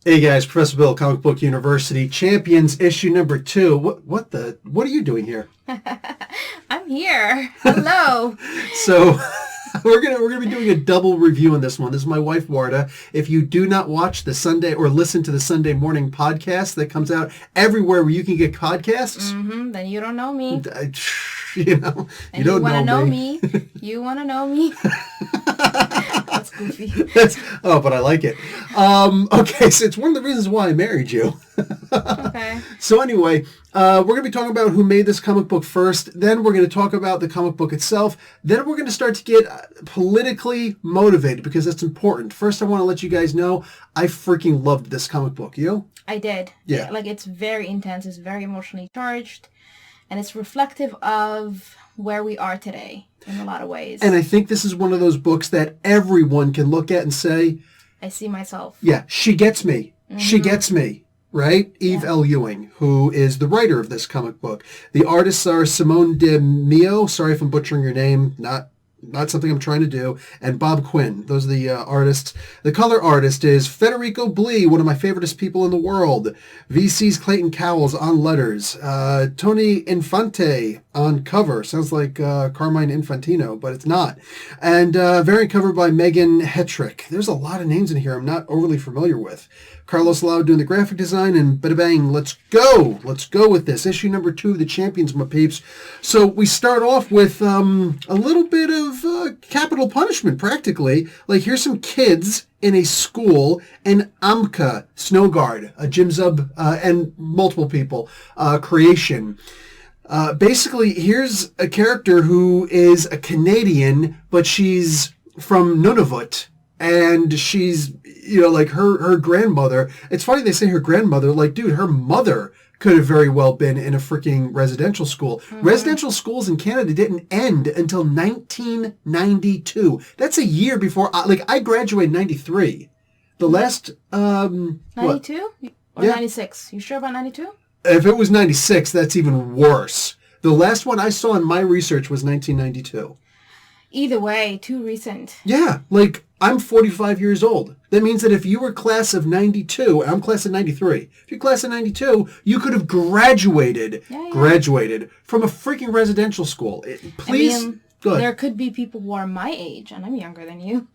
Hey guys, Professor Bill, Comic Book University, Champions issue number 2. What are you doing here? I'm here. Hello. So we're gonna be doing a double review on this one. This is my wife Warda. If you do not watch the Sunday or listen to the Sunday morning podcast that comes out everywhere where you can get podcasts, Then you don't know me. You know, And you don't want to know me. You want to know me. That's goofy. But I like it. Okay, so it's one of the reasons why I married you. Okay. So anyway, we're going to be talking about who made this comic book first. Then we're going to talk about the comic book itself. Then we're going to start to get politically motivated because that's important. First, I want to let you guys know I freaking loved this comic book. You? I did. Yeah. Like, it's very intense. It's very emotionally charged. And it's reflective of where we are today in a lot of ways. And I think this is one of those books that everyone can look at and say, I see myself. yeah, she gets me. Mm-hmm. She gets me. Right? Eve L. Ewing, who is the writer of this comic book. The artists are Simone de Mio, sorry if I'm butchering your name, not something I'm trying to do, and Bob Quinn. Those are the artists. The color artist is Federico Blee, one of my favoriteest people in the world. VC's Clayton Cowles on letters. Tony Infante on cover. Sounds like Carmine Infantino, but it's not. And variant cover by Megan Hetrick. There's a lot of names in here I'm not overly familiar with. Carlos Lau doing the graphic design, and bada bang, let's go. Let's go with this. Issue number 2 of the Champions, my peeps. So we start off with a little bit of capital punishment, practically. Like, here's some kids in a school, and Amka, Snowguard, Jim Zub, and multiple people, creation. Basically, here's a character who is a Canadian, but she's from Nunavut. And she's, like her grandmother. It's funny they say her grandmother. Like, dude, her mother could have very well been in a freaking residential school. Mm-hmm. Residential schools in Canada didn't end until 1992. That's a year before, I graduated in 93. The last, 92? Or 96? You sure about 92? If it was 96, that's even worse. The last one I saw in my research was 1992. Either way, too recent. Yeah, I'm 45 years old. That means that if you were class of 92, I'm class of 93. If you're class of 92, you could have graduated from a freaking residential school. Please, go ahead. There could be people who are my age, and I'm younger than you,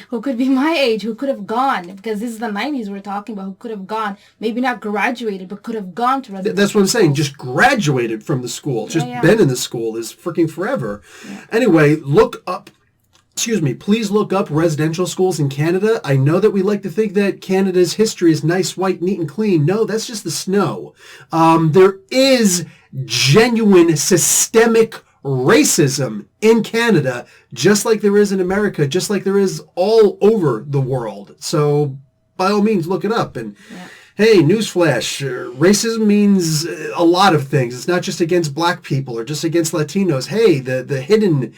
who could be my age, who could have gone, because this is the 90s we're talking about, who could have gone, maybe not graduated, but could have gone to residential That's what I'm saying, just graduated from the school, been in the school is freaking forever. Yeah. Anyway, please look up residential schools in Canada. I know that we like to think that Canada's history is nice, white, neat, and clean. No, that's just the snow. There is genuine systemic racism in Canada, just like there is in America, just like there is all over the world. So, by all means, look it up. And hey, newsflash, racism means a lot of things. It's not just against black people or just against Latinos. Hey, the hidden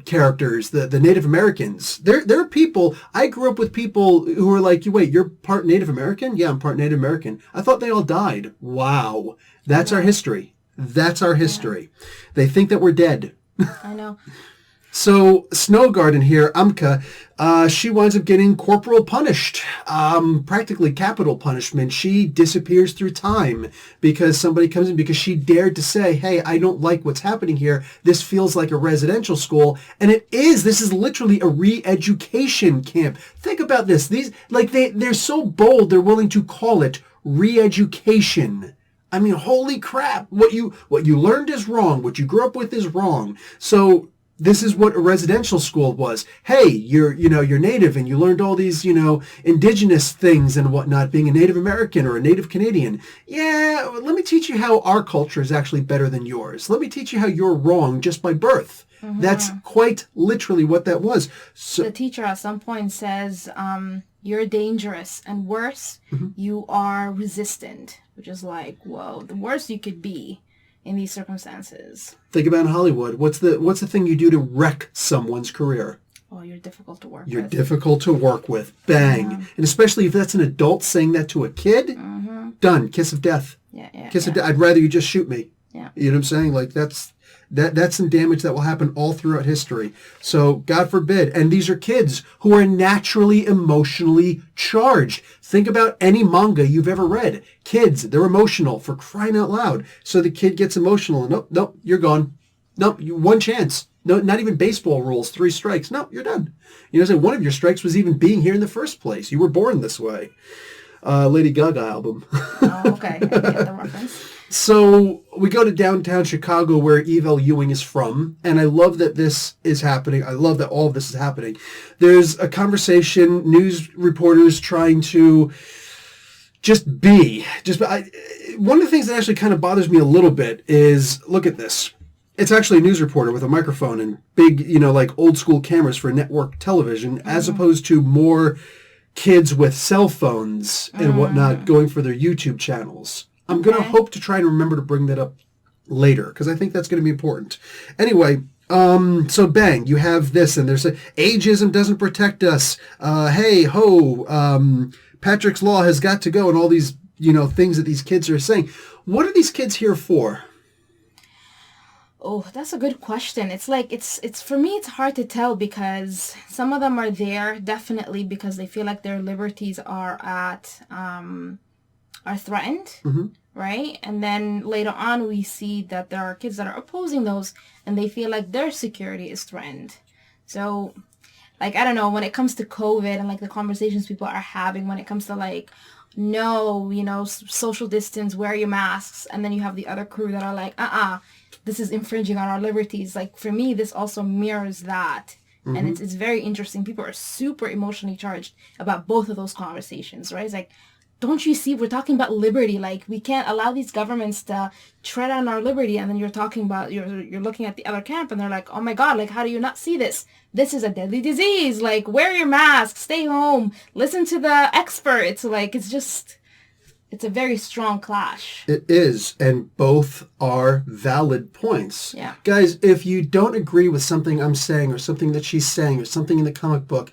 characters, the Native Americans. There are people, I grew up with people who were like, wait, you're part Native American? Yeah, I'm part Native American. I thought they all died. Wow. That's our history. That's our history. They think that we're dead. I know. So, Snowguard in here, Amka, she winds up getting corporal punished, practically capital punishment. She disappears through time because somebody comes in because she dared to say, hey, I don't like what's happening here. This feels like a residential school. And it is. This is literally a re-education camp. Think about this. They're so bold, they're willing to call it re-education. I mean, holy crap. What you learned is wrong. What you grew up with is wrong. So this is what a residential school was. Hey, you're Native and you learned all these, indigenous things and whatnot, being a Native American or a Native Canadian. Yeah, let me teach you how our culture is actually better than yours. Let me teach you how you're wrong just by birth. Mm-hmm. That's quite literally what that was. So, the teacher at some point says, you're dangerous, and worse, you are resistant, which is like, whoa, the worst you could be in these circumstances. Think about Hollywood. What's the thing you do to wreck someone's career? Oh, you're difficult to work with. You're difficult to work with. Bang. Yeah. And especially if that's an adult saying that to a kid, done. Kiss of death. Yeah. Kiss of death. I'd rather you just shoot me. Yeah. You know what I'm saying? Like, that's That's some damage that will happen all throughout history. So God forbid. And these are kids who are naturally emotionally charged. Think about any manga you've ever read. Kids, they're emotional, for crying out loud. So the kid gets emotional. And nope, you're gone. Nope, one chance. No, not even baseball rules, 3 strikes. No, you're done. So one of your strikes was even being here in the first place. You were born this way. Lady Gaga album. Oh, okay. I get the reference. So we go to downtown Chicago where Eve L. Ewing is from, and I love that this is happening. I love that all of this is happening. There's a conversation, news reporters trying to just be. One of the things that actually kind of bothers me a little bit is, look at this. It's actually a news reporter with a microphone and big, like old school cameras for network television, as opposed to more kids with cell phones and whatnot going for their YouTube channels. I'm going to hope to try and remember to bring that up later because I think that's going to be important. Anyway, so bang, you have this and there's ageism doesn't protect us. Hey, ho, Patrick's Law has got to go and all these, things that these kids are saying. What are these kids here for? Oh, that's a good question. It's like, it's for me, it's hard to tell because some of them are there definitely because they feel like their liberties are threatened, right? And then later on, we see that there are kids that are opposing those and they feel like their security is threatened. So, like, I don't know, when it comes to COVID and like the conversations people are having, when it comes to like, no, social distance, wear your masks. And then you have the other crew that are like, this is infringing on our liberties. Like, for me, this also mirrors that. And it's very interesting. People are super emotionally charged about both of those conversations, right? It's like, don't you see, we're talking about liberty. Like, we can't allow these governments to tread on our liberty. And then you're talking about, you're looking at the other camp and they're like, oh my God, like, how do you not see this? This is a deadly disease. Like, wear your mask, stay home, listen to the experts. Like, it's a very strong clash. It is, and both are valid points. Yeah. Guys, if you don't agree with something I'm saying or something that she's saying or something in the comic book,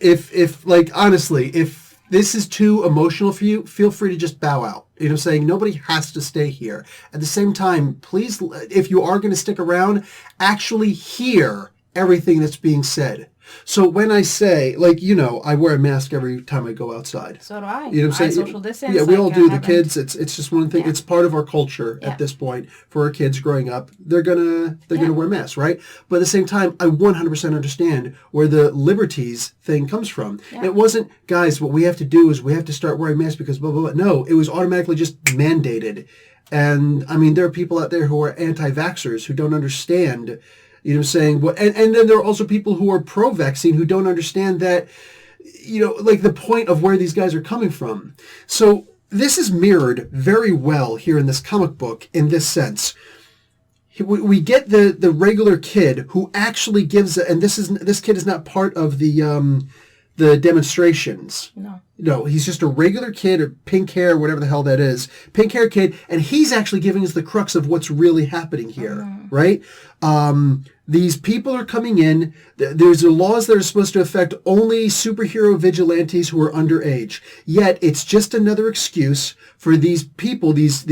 if honestly, if this is too emotional for you, feel free to just bow out. Saying nobody has to stay here. At the same time, please, if you are going to stick around, actually hear everything that's being said. So when I say, I wear a mask every time I go outside. So do I. You know what I'm saying? Social distance. Yeah, we all do. The kids, it's just one thing. Yeah. It's part of our culture at this point. For our kids growing up, they're gonna wear masks, right? But at the same time, I 100% understand where the liberties thing comes from. Yeah. It wasn't, guys, what we have to do is we have to start wearing masks because blah, blah, blah. No, it was automatically just mandated. And, there are people out there who are anti-vaxxers who don't understand. You know what I'm saying? And then there are also people who are pro-vaccine who don't understand that, the point of where these guys are coming from. So this is mirrored very well here in this comic book in this sense. We get the regular kid who actually gives, and this kid is not part of the demonstrations. No, he's just a regular kid or pink hair, whatever the hell that is. Pink hair kid, and he's actually giving us the crux of what's really happening here, right? These people are coming in. There's laws that are supposed to affect only superhero vigilantes who are underage. Yet it's just another excuse for these people, these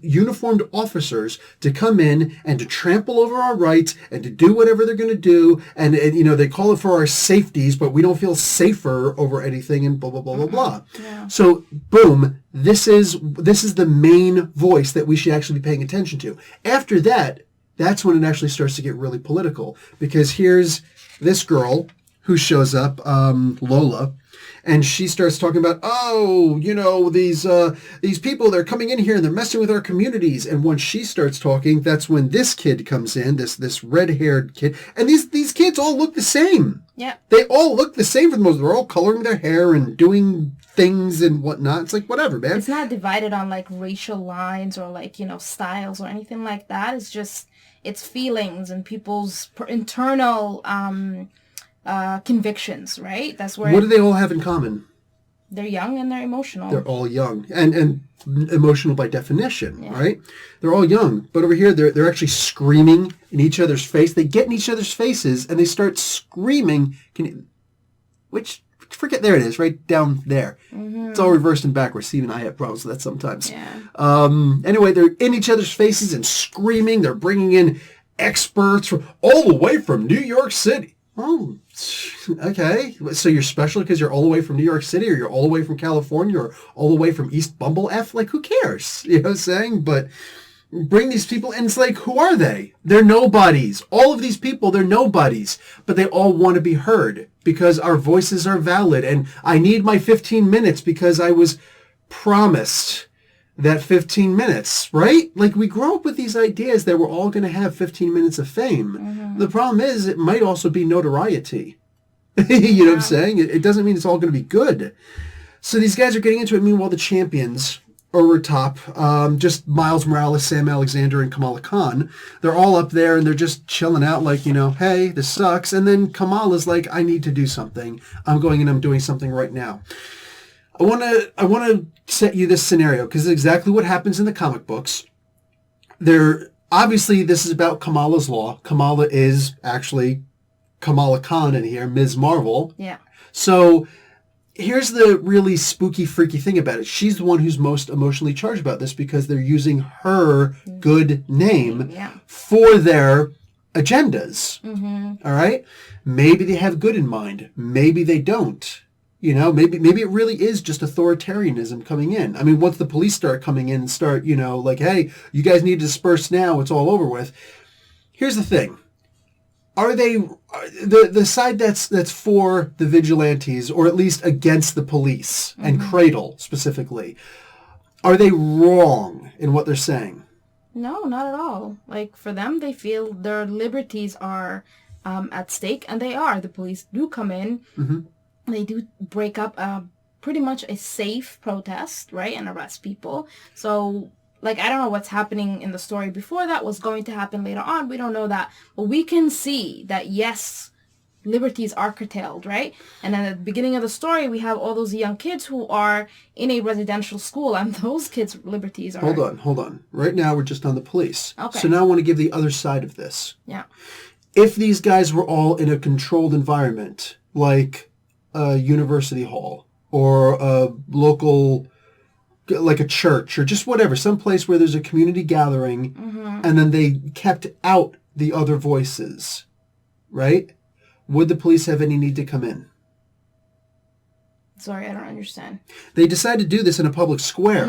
uniformed officers, to come in and to trample over our rights and to do whatever they're going to do. And they call it for our safeties, but we don't feel safer over anything and blah blah blah blah blah. Yeah. So boom, this is the main voice that we should actually be paying attention to. After that, that's when it actually starts to get really political, because here's this girl who shows up, Lola, and she starts talking about, these people, they're coming in here and they're messing with our communities. And once she starts talking, that's when this kid comes in, this red-haired kid. And these kids all look the same. Yeah. They all look the same for the most. They're all coloring their hair and doing things and whatnot. It's like, whatever, man. It's not divided on like racial lines or like, styles or anything like that. It's just, it's feelings and people's internal convictions, right? That's where. What do they all have in common? They're young and they're emotional. They're all young and emotional by definition, right? They're all young, but over here they're actually screaming in each other's face. They get in each other's faces and they start screaming. forget, there it is, right down there. Mm-hmm. It's all reversed and backwards. Steve and I have problems with that sometimes. Yeah. Anyway, they're in each other's faces and screaming. They're bringing in experts from all the way from New York City. Oh, okay. So you're special because you're all the way from New York City, or you're all the way from California, or all the way from East Bumble F? Like, who cares? You know what I'm saying? But bring these people in. It's like, who are they? They're nobodies. All of these people, they're nobodies. But they all want to be heard because our voices are valid. And I need my 15 minutes because I was promised that 15 minutes, right? Like, we grow up with these ideas that we're all going to have 15 minutes of fame. Mm-hmm. The problem is it might also be notoriety. You know what I'm saying? It doesn't mean it's all going to be good. So these guys are getting into it. Meanwhile, the champions over top, just Miles Morales, Sam Alexander, and Kamala Khan, they're all up there and they're just chilling out like, hey, this sucks. And then Kamala's like, I need to do something. I'm going and I'm doing something right now. I want to set you this scenario because it's exactly what happens in the comic books. Obviously, this is about Kamala's law. Kamala is actually Kamala Khan in here, Ms. Marvel. Yeah. So here's the really spooky, freaky thing about it. She's the one who's most emotionally charged about this because they're using her good name for their agendas. Mm-hmm. All right? Maybe they have good in mind. Maybe they don't. Maybe it really is just authoritarianism coming in. I mean, once the police start coming in and start, like, hey, you guys need to disperse now, it's all over with. Here's the thing. Are they the side that's for the vigilantes, or at least against the police and Cradle specifically, are they wrong in what they're saying? No, not at all. Like, for them, they feel their liberties are at stake, and they are. The police do come in. Mm-hmm. They do break up pretty much a safe protest, right, and arrest people. So, like, I don't know what's happening in the story before that, what's going to happen later on. We don't know that. But we can see that, yes, liberties are curtailed, right? And then at the beginning of the story, we have all those young kids who are in a residential school, and those kids' liberties are... Hold on. Right now, we're just on the police. Okay. So now I want to give the other side of this. Yeah. If these guys were all in a controlled environment, like a university hall or a local, like a church or just whatever, some place where there's a community gathering, and then they kept out the other voices, right? Would the police have any need to come in? Sorry, I don't understand. They decided to do this in a public square.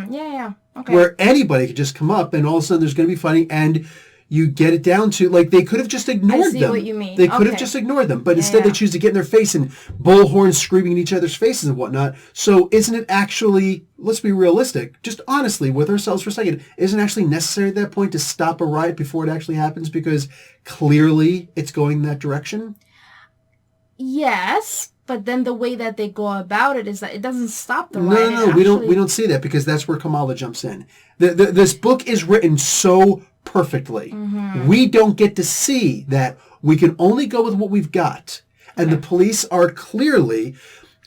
Yeah. Okay. Where anybody could just come up and all of a sudden there's going to be fighting, and you get it down to, like, they could have just ignored them. I see what you mean. They could have just ignored them, but instead they choose to get in their face and bullhorns screaming in each other's faces and whatnot. So isn't it actually, let's be realistic, just honestly with ourselves for a second, isn't it actually necessary at that point to stop a riot before it actually happens because clearly it's going in that direction? Yes, but then the way that they go about it is that it doesn't stop the riot. No, we don't see that because that's where Kamala jumps in. This book is written so perfectly. We don't get to see that. We can only go with what we've got. And the police are clearly,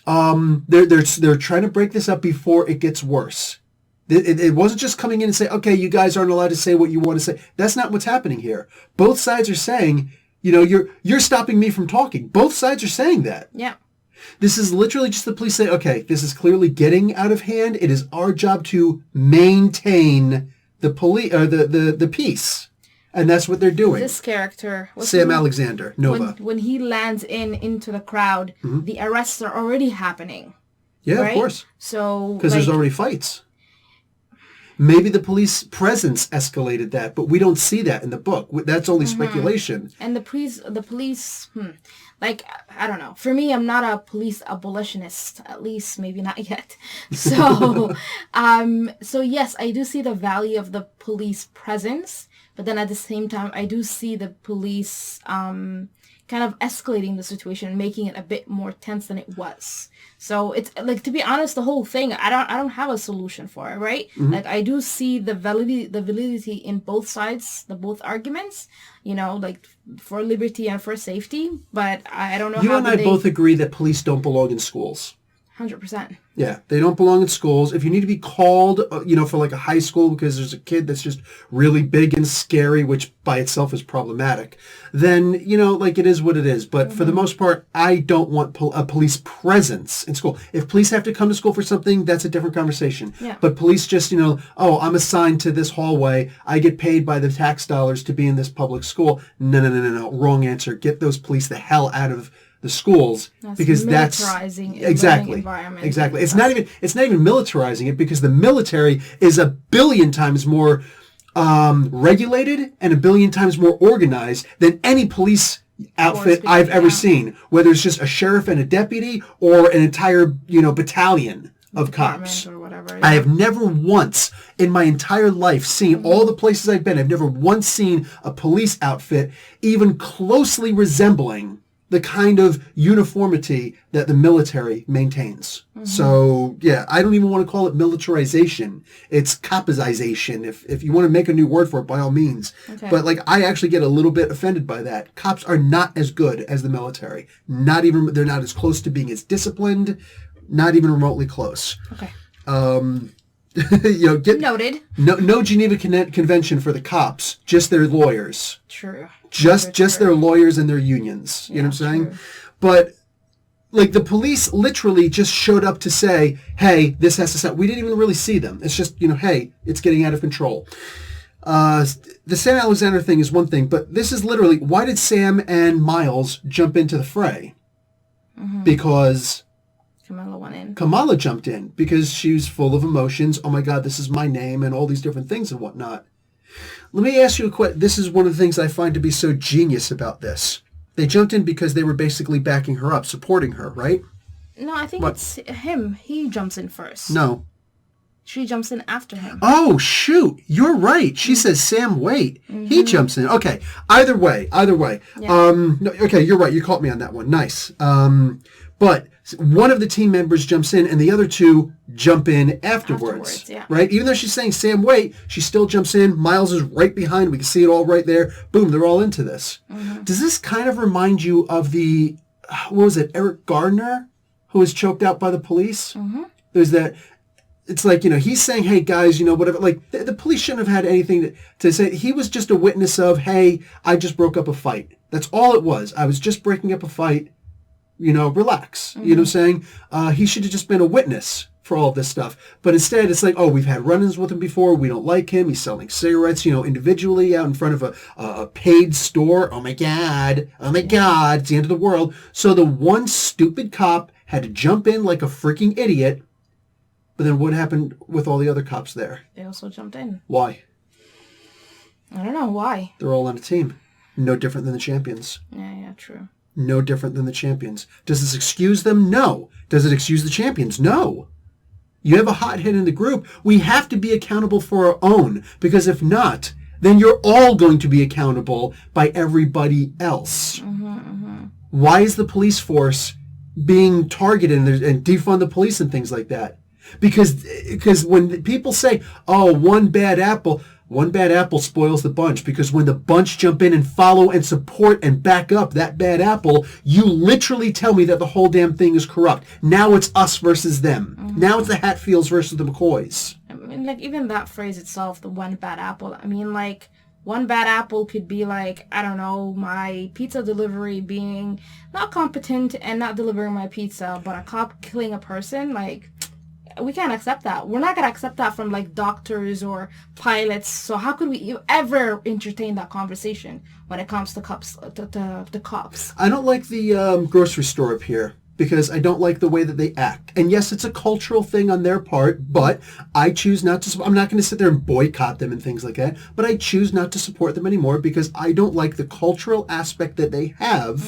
they're trying to break this up before it gets worse. It wasn't just coming in and say, okay, you guys aren't allowed to say what you want to say. That's not what's happening here. Both sides are saying, you're stopping me from talking. Both sides are saying that. Yeah. This is literally just the police say, okay, this is clearly getting out of hand. It is our job to maintain the peace, and that's what they're doing. This character, Sam Alexander, Nova, when he lands into the crowd, the arrests are already happening. Yeah, right? Of course. So because there's already fights. Maybe the police presence escalated that, but we don't see that in the book. That's only speculation. And the police, like, I don't know. For me, I'm not a police abolitionist, at least maybe not yet. So, so yes, I do see the value of the police presence, but then at the same time, I do see the police kind of escalating the situation, making it a bit more tense than it was. So it's like, to be honest, the whole thing, I don't have a solution for it, right? Like, I do see the validity in both sides, both arguments, like for liberty and for safety, but I don't know You and I both agree that police don't belong in schools. 100%. Yeah, they don't belong in schools. If you need to be called, for like a high school because there's a kid that's just really big and scary, which by itself is problematic, then, like it is what it is. But for the most part, I don't want a police presence in school. If police have to come to school for something, that's a different conversation. Yeah. But police just, I'm assigned to this hallway. I get paid by the tax dollars to be in this public school. No. Wrong answer. Get those police the hell out of the schools, because that's exactly environment. Exactly. It's not even militarizing it, because the military is a billion times more regulated and a billion times more organized than any police outfit I've ever seen, whether it's just a sheriff and a deputy or an entire battalion of cops or whatever. I have never once in my entire life seen all the places I've been. I've never once seen a police outfit even closely resembling the kind of uniformity that the military maintains. So, yeah, I don't even want to call it militarization. It's copization. If you want to make a new word for it, by all means. Okay. But, I actually get a little bit offended by that. Cops are not as good as the military. They're not as close to being as disciplined, not even remotely close. Okay. Noted. No Geneva Convention for the cops, just their lawyers. True. Just their lawyers and their unions. You know what I'm saying? True. But, the police literally just showed up to say, hey, this has to stop. We didn't even really see them. It's just, hey, it's getting out of control. The Sam Alexander thing is one thing, but this is literally, why did Sam and Miles jump into the fray? Because Kamala went in. Kamala jumped in because she was full of emotions. Oh my God, this is my name, and all these different things and whatnot. Let me ask you a question. This is one of the things I find to be so genius about this. They jumped in because they were basically backing her up, supporting her, right? No, I think it's him. He jumps in first. No. She jumps in after him. Oh, shoot. You're right. She says, Sam, wait. He jumps in. Okay. Either way. Yeah. No, okay, you're right. You caught me on that one. Nice. But one of the team members jumps in and the other two jump in afterwards. Yeah. Right? Even though she's saying, Sam, wait, she still jumps in. Miles is right behind. We can see it all right there. Boom, they're all into this. Does this kind of remind you of Eric Gardner, who was choked out by the police? There's that. It's like, he's saying, hey, guys, whatever. Like, the police shouldn't have had anything to say. He was just a witness of, hey, I just broke up a fight. That's all it was. I was just breaking up a fight. Relax. You know what I'm saying? He should have just been a witness for all of this stuff. But instead, it's like, oh, we've had run-ins with him before. We don't like him. He's selling cigarettes, individually out in front of a paid store. Oh, my God. It's the end of the world. So the one stupid cop had to jump in like a freaking idiot. But then what happened with all the other cops there? They also jumped in. Why? I don't know why. They're all on a team. No different than the champions. Yeah, true. No different than the champions. Does this excuse them? No. Does it excuse the champions? No. You have a hothead in the group. We have to be accountable for our own, because if not, then you're all going to be accountable by everybody else. Why is the police force being targeted and defund the police and things like that? Because when people say, oh, one bad apple spoils the bunch, because when the bunch jump in and follow and support and back up that bad apple, you literally tell me that the whole damn thing is corrupt. Now it's us versus them. Now it's the Hatfields versus the McCoys. I mean, even that phrase itself, the one bad apple, one bad apple could be I don't know, my pizza delivery being not competent and not delivering my pizza, but a cop killing a person, we can't accept that. We're not going to accept that from doctors or pilots. So how could we ever entertain that conversation when it comes to cops? The cops. I don't like the grocery store up here because I don't like the way that they act. And yes, it's a cultural thing on their part, but I choose not to. I'm not going to sit there and boycott them and things like that, but I choose not to support them anymore because I don't like the cultural aspect that they have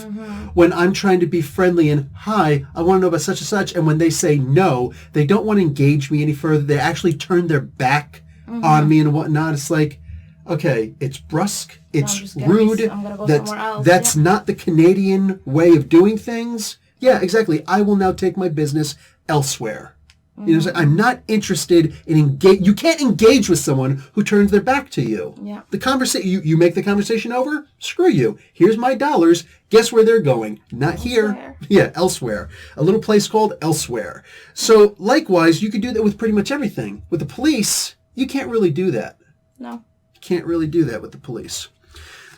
when I'm trying to be friendly and, hi, I want to know about such and such. And when they say no, they don't want to engage me any further. They actually turn their back on me and whatnot. It's like, okay, it's brusque, it's rude. I'm gonna go somewhere else. That's not the Canadian way of doing things. Yeah, exactly. I will now take my business elsewhere. You know, I'm not interested in engage. You can't engage with someone who turns their back to you. Yeah. The conversation, you make the conversation over. Screw you. Here's my dollars. Guess where they're going? Not here. Yeah, elsewhere. A little place called Elsewhere. So likewise, you could do that with pretty much everything. With the police, you can't really do that. No. You can't really do that with the police.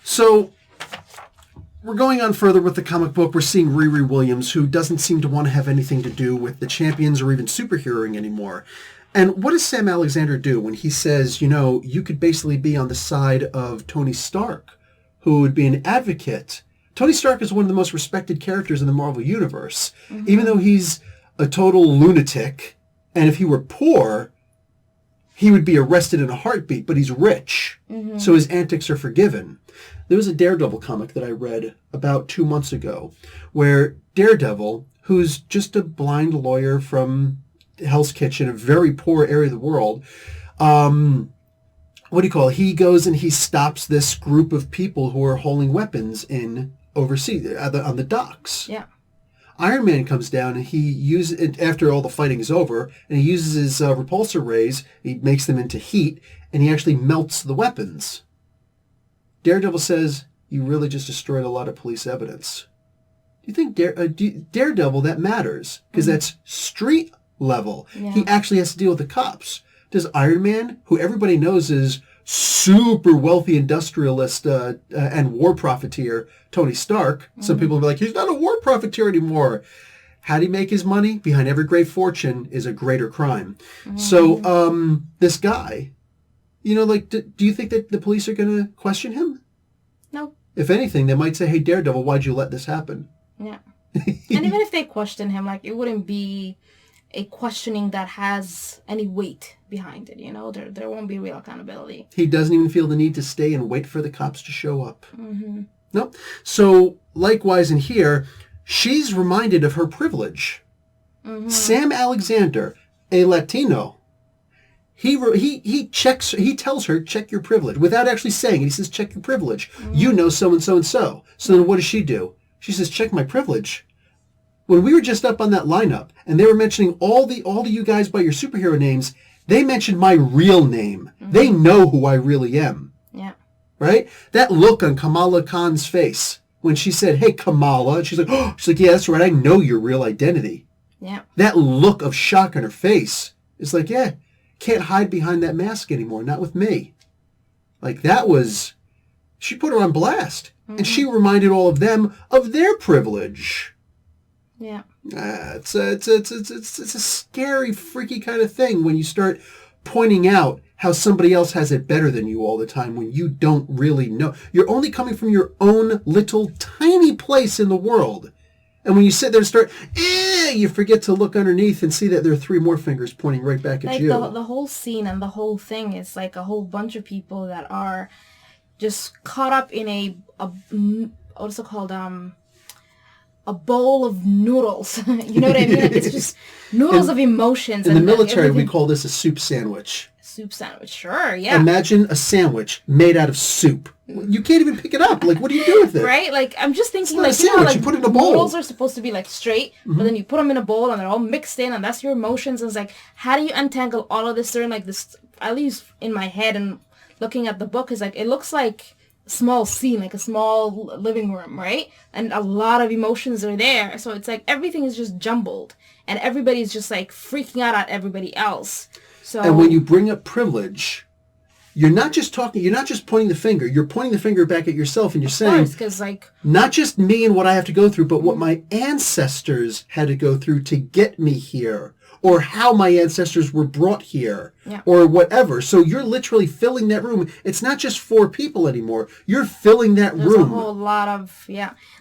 So we're going on further with the comic book. We're seeing Riri Williams, who doesn't seem to want to have anything to do with the Champions or even superheroing anymore. And what does Sam Alexander do when he says, you know, you could basically be on the side of Tony Stark, who would be an advocate? Tony Stark is one of the most respected characters in the Marvel Universe, even though he's a total lunatic. And if he were poor, he would be arrested in a heartbeat, but he's rich. So his antics are forgiven. There was a Daredevil comic that I read about 2 months ago where Daredevil, who's just a blind lawyer from Hell's Kitchen, a very poor area of the world, he goes and he stops this group of people who are hauling weapons in overseas on the docks. Yeah. Iron Man comes down and he uses it after all the fighting is over, and he uses his repulsor rays. He makes them into heat, and he actually melts the weapons. Daredevil says, "You really just destroyed a lot of police evidence." Do you think Daredevil, that matters? Because that's street level. Yeah. He actually has to deal with the cops. Does Iron Man, who everybody knows is super wealthy industrialist and war profiteer, Tony Stark, some people will be like, he's not a war profiteer anymore. How do he make his money? Behind every great fortune is a greater crime. So this guy, you know, like, do you think that the police are going to question him? No. If anything, they might say, hey, Daredevil, why'd you let this happen? Yeah. And even if they question him, like, it wouldn't be a questioning that has any weight behind it, you know? There won't be real accountability. He doesn't even feel the need to stay and wait for the cops to show up. Nope. So, likewise in here, she's reminded of her privilege. Sam Alexander, a Latino, he tells her, check your privilege, without actually saying it. He says, check your privilege. You know so and so and so. So then what does she do? She says, check my privilege. When we were just up on that lineup, and they were mentioning all of you guys by your superhero names, they mentioned my real name. They know who I really am. Yeah. Right? That look on Kamala Khan's face when she said, hey, Kamala, and she's like, yeah, that's right, I know your real identity. Yeah. That look of shock on her face is like, yeah, can't hide behind that mask anymore, not with me. Like, she put her on blast. And she reminded all of them of their privilege. Yeah. It's a scary, freaky kind of thing when you start pointing out how somebody else has it better than you all the time when you don't really know. You're only coming from your own little tiny place in the world. And when you sit there and start, you forget to look underneath and see that there are 3 more fingers pointing right back at you. The whole scene and the whole thing is like a whole bunch of people that are just caught up in a what's it called? A bowl of noodles. You know what I mean? Like, it's just noodles of emotions. In the military, we call this a soup sandwich. Soup sandwich, sure, yeah. Imagine a sandwich made out of soup. You can't even pick it up. Like, what do you do with it? Right? Like, I'm just thinking, like, you know, like, you put it in a bowl. Noodles are supposed to be, like, straight, but then you put them in a bowl, and they're all mixed in, and that's your emotions, and it's like, how do you untangle all of this during, like, this, at least in my head, and looking at the book, is like, it looks like small scene, like a small living room, right? And a lot of emotions are there. So it's like everything is just jumbled and everybody's just like freaking out at everybody else. So, and when you bring up privilege, you're not just pointing the finger. You're pointing the finger back at yourself and you're saying, because like not just me and what I have to go through, but what my ancestors had to go through to get me here, or how my ancestors were brought here, or whatever. So you're literally filling that room. It's not just 4 people anymore. You're filling that There's room. There's a whole lot of,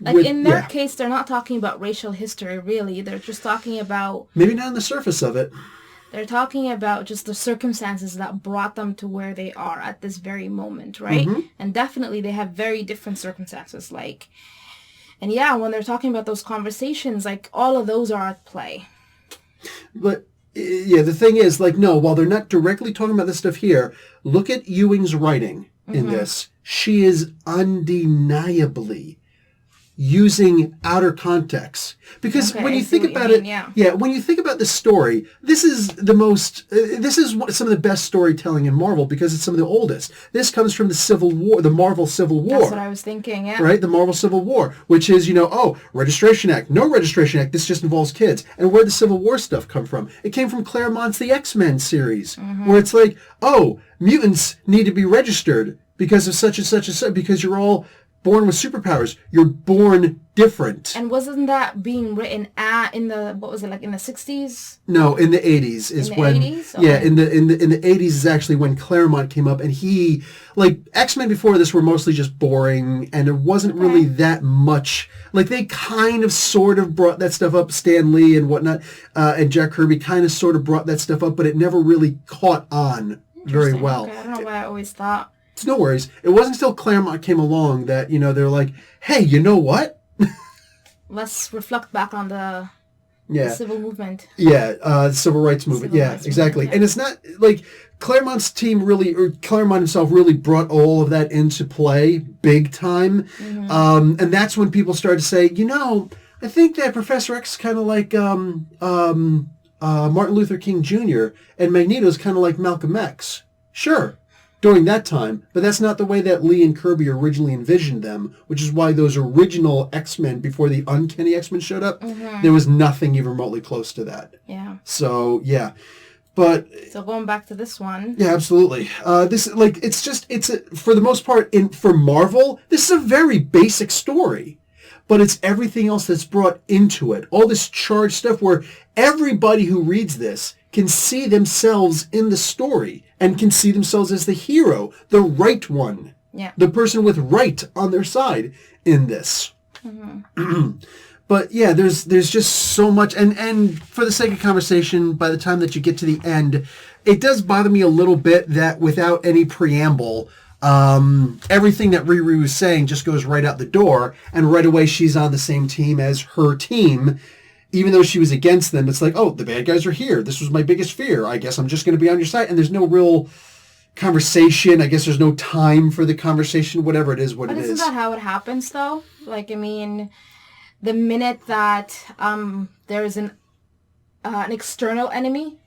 Like, in their case, they're not talking about racial history, really. They're just talking about... Maybe not on the surface of it. They're talking about just the circumstances that brought them to where they are at this very moment, right? And definitely they have very different circumstances, like... And when they're talking about those conversations, like, all of those are at play. But, the thing is, like, no, while they're not directly talking about this stuff here, look at Ewing's writing in this. She is undeniably using outer context. Because when you think about it, when you think about the story, this is some of the best storytelling in Marvel because it's some of the oldest. This comes from the Civil War, the Marvel Civil War. That's what I was thinking, yeah. Right? The Marvel Civil War, which is, Registration Act. No Registration Act. This just involves kids. And where did the Civil War stuff come from? It came from Claremont's The X-Men series, where it's like, mutants need to be registered because of such and such and such, because you're all born with superpowers. You're born different. And wasn't that being written in the, what was it, like in the 60s? No, in the 80s is when. 80s? Okay. Yeah, in the 80s is actually when Claremont came up, and he, like, X-Men before this were mostly just boring, and there wasn't really that much. Like, they kind of sort of brought that stuff up, Stan Lee and whatnot, and Jack Kirby kind of sort of brought that stuff up, but it never really caught on very well. Okay. I don't know why I always thought. It's no worries. It wasn't until Claremont came along that, they're like, hey, you know what? Let's reflect back on the civil movement. Yeah, the civil rights movement. Exactly. And it's not like Claremont's team Claremont himself really brought all of that into play big time. And that's when people started to say, I think that Professor X is kind of like Martin Luther King Jr. and Magneto's kind of like Malcolm X. Sure. During that time, but that's not the way that Lee and Kirby originally envisioned them, which is why those original X-Men, before the Uncanny X-Men showed up, there was nothing even remotely close to that. Yeah. So, yeah. But... So going back to this one. Yeah, absolutely. For the most part, for Marvel, this is a very basic story. But it's everything else that's brought into it. All this charged stuff where everybody who reads this can see themselves in the story and can see themselves as the hero, the right one, the person with right on their side in this. But yeah, there's just so much, and for the sake of conversation, by the time that you get to the end, it does bother me a little bit that without any preamble, everything that Riri was saying just goes right out the door, and right away she's on the same team as her team. Even though she was against them, it's like, the bad guys are here. This was my biggest fear. I guess I'm just going to be on your side. And there's no real conversation. I guess there's no time for the conversation, whatever it is, But isn't that how it happens, though? Like, I mean, the minute that there's an external enemy,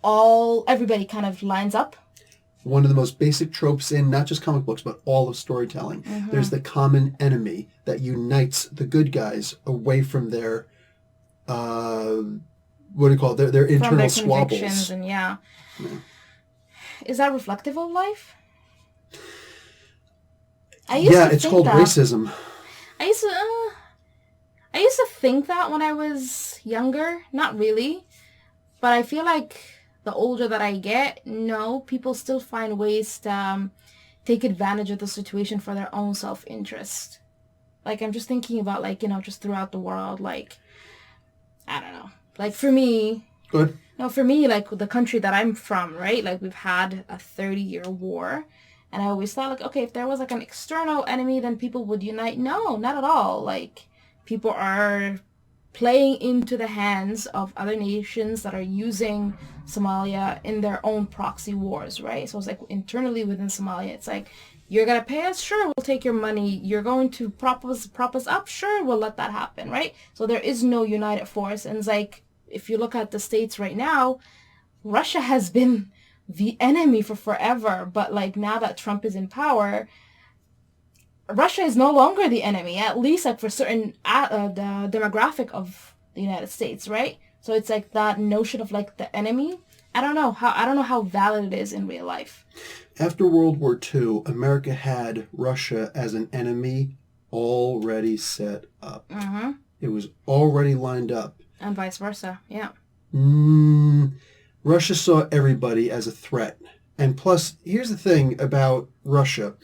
everybody kind of lines up. One of the most basic tropes in not just comic books, but all of storytelling. There's the common enemy that unites the good guys away from their... what do you call it? Their internal squabbles. And Is that reflective of life? It's called racism. I used to think that when I was younger. Not really. But I feel like the older that I get, people still find ways to take advantage of the situation for their own self-interest. Like, I'm just thinking about, just throughout the world, I don't know. Like, for me... Good. No, for me, the country that I'm from, right? Like, we've had a 30-year war. And I always thought, okay, if there was, an external enemy, then people would unite. No, not at all. People are playing into the hands of other nations that are using Somalia in their own proxy wars, right? So it's internally within Somalia, it's you're going to pay us? Sure, we'll take your money. You're going to prop us up? Sure, we'll let that happen, right? So there is no united force. And it's if you look at the States right now, Russia has been the enemy for forever. But now that Trump is in power, Russia is no longer the enemy, at least for certain the demographic of the United States, right? So it's that notion of the enemy. I don't know how valid it is in real life. After World War II, America had Russia as an enemy already set up. It was already lined up. And vice versa, yeah. Russia saw everybody as a threat. And plus, here's the thing about Russia.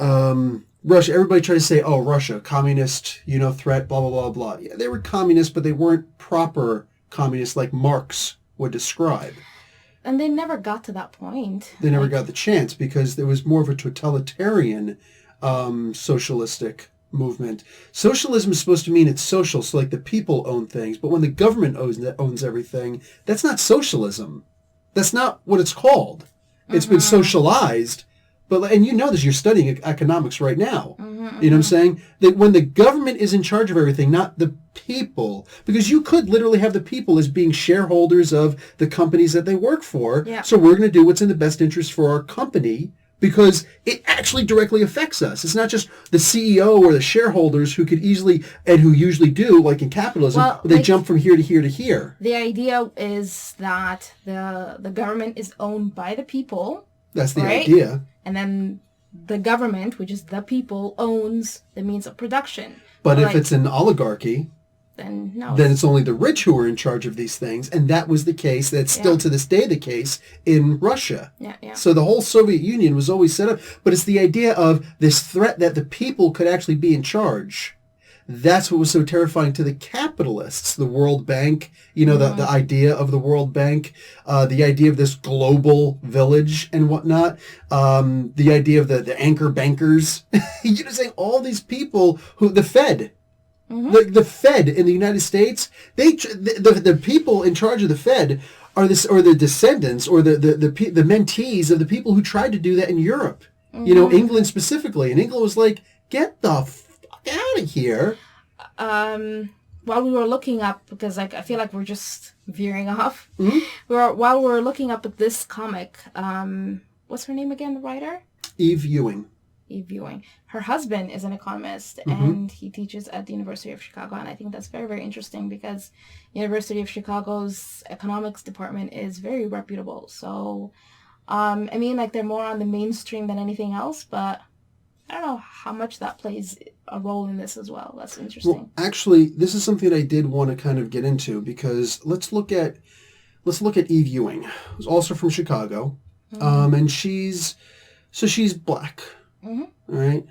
Everybody tried to say, Russia, communist, threat, blah, blah, blah, blah. Yeah, they were communists, but they weren't proper communists like Marx would describe. And they never got to that point. They never got the chance because there was more of a totalitarian socialistic movement. Socialism is supposed to mean it's social, so the people own things. But when the government owns everything, that's not socialism. That's not what it's called. It's been socialized. And you know this, you're studying economics right now. You know what I'm saying? That when the government is in charge of everything, not the people, because you could literally have the people as being shareholders of the companies that they work for. Yeah. So we're going to do what's in the best interest for our company because it actually directly affects us. It's not just the CEO or the shareholders who could easily, and who usually do, like in capitalism, they jump from here to here to here. The idea is that the government is owned by the people. That's the idea. And then the government, which is the people, owns the means of production. But if it's an oligarchy, then no. Then it's only the rich who are in charge of these things, and that was the case. That's still to this day the case in Russia. Yeah. So the whole Soviet Union was always set up, but it's the idea of this threat that the people could actually be in charge. That's what was so terrifying to the capitalists. The World Bank, the idea of the World Bank, the idea of this global village and whatnot, the idea of the anchor bankers, saying all these people who, the Fed, the Fed in the United States, the people in charge of the Fed are the descendants or the mentees of the people who tried to do that in Europe. England specifically, and England was like, get the out of here. While we were looking up, because I feel like we're just veering off. While we were looking up at this comic, what's her name again, the writer? Eve Ewing. Her husband is an economist, and he teaches at the University of Chicago, and I think that's very, very interesting because University of Chicago's economics department is very reputable. So, they're more on the mainstream than anything else, but I don't know how much that plays a role in this as well. That's interesting. Well, actually, this is something that I did want to kind of get into because let's look at Eve Ewing, who's also from Chicago, and she's black. All right,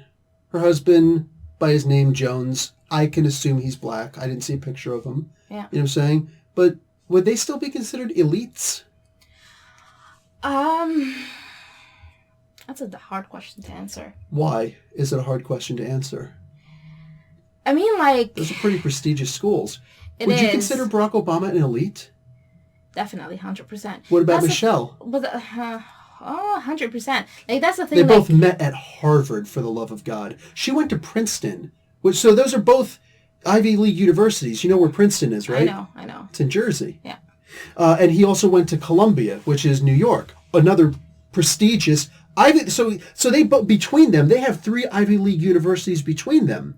her husband by his name Jones. I can assume he's black. I didn't see a picture of him. Yeah, you know what I'm saying. But would they still be considered elites? That's a hard question to answer. Why is it a hard question to answer? Those are pretty prestigious schools. Would you consider Barack Obama an elite? Definitely, 100%. What about Michelle? 100%. That's the thing. They both met at Harvard, for the love of God. She went to Princeton. So those are both Ivy League universities. You know where Princeton is, right? I know. It's in Jersey. Yeah. And he also went to Columbia, which is New York. Another prestigious Ivy. So they both, between them, they have 3 Ivy League universities between them.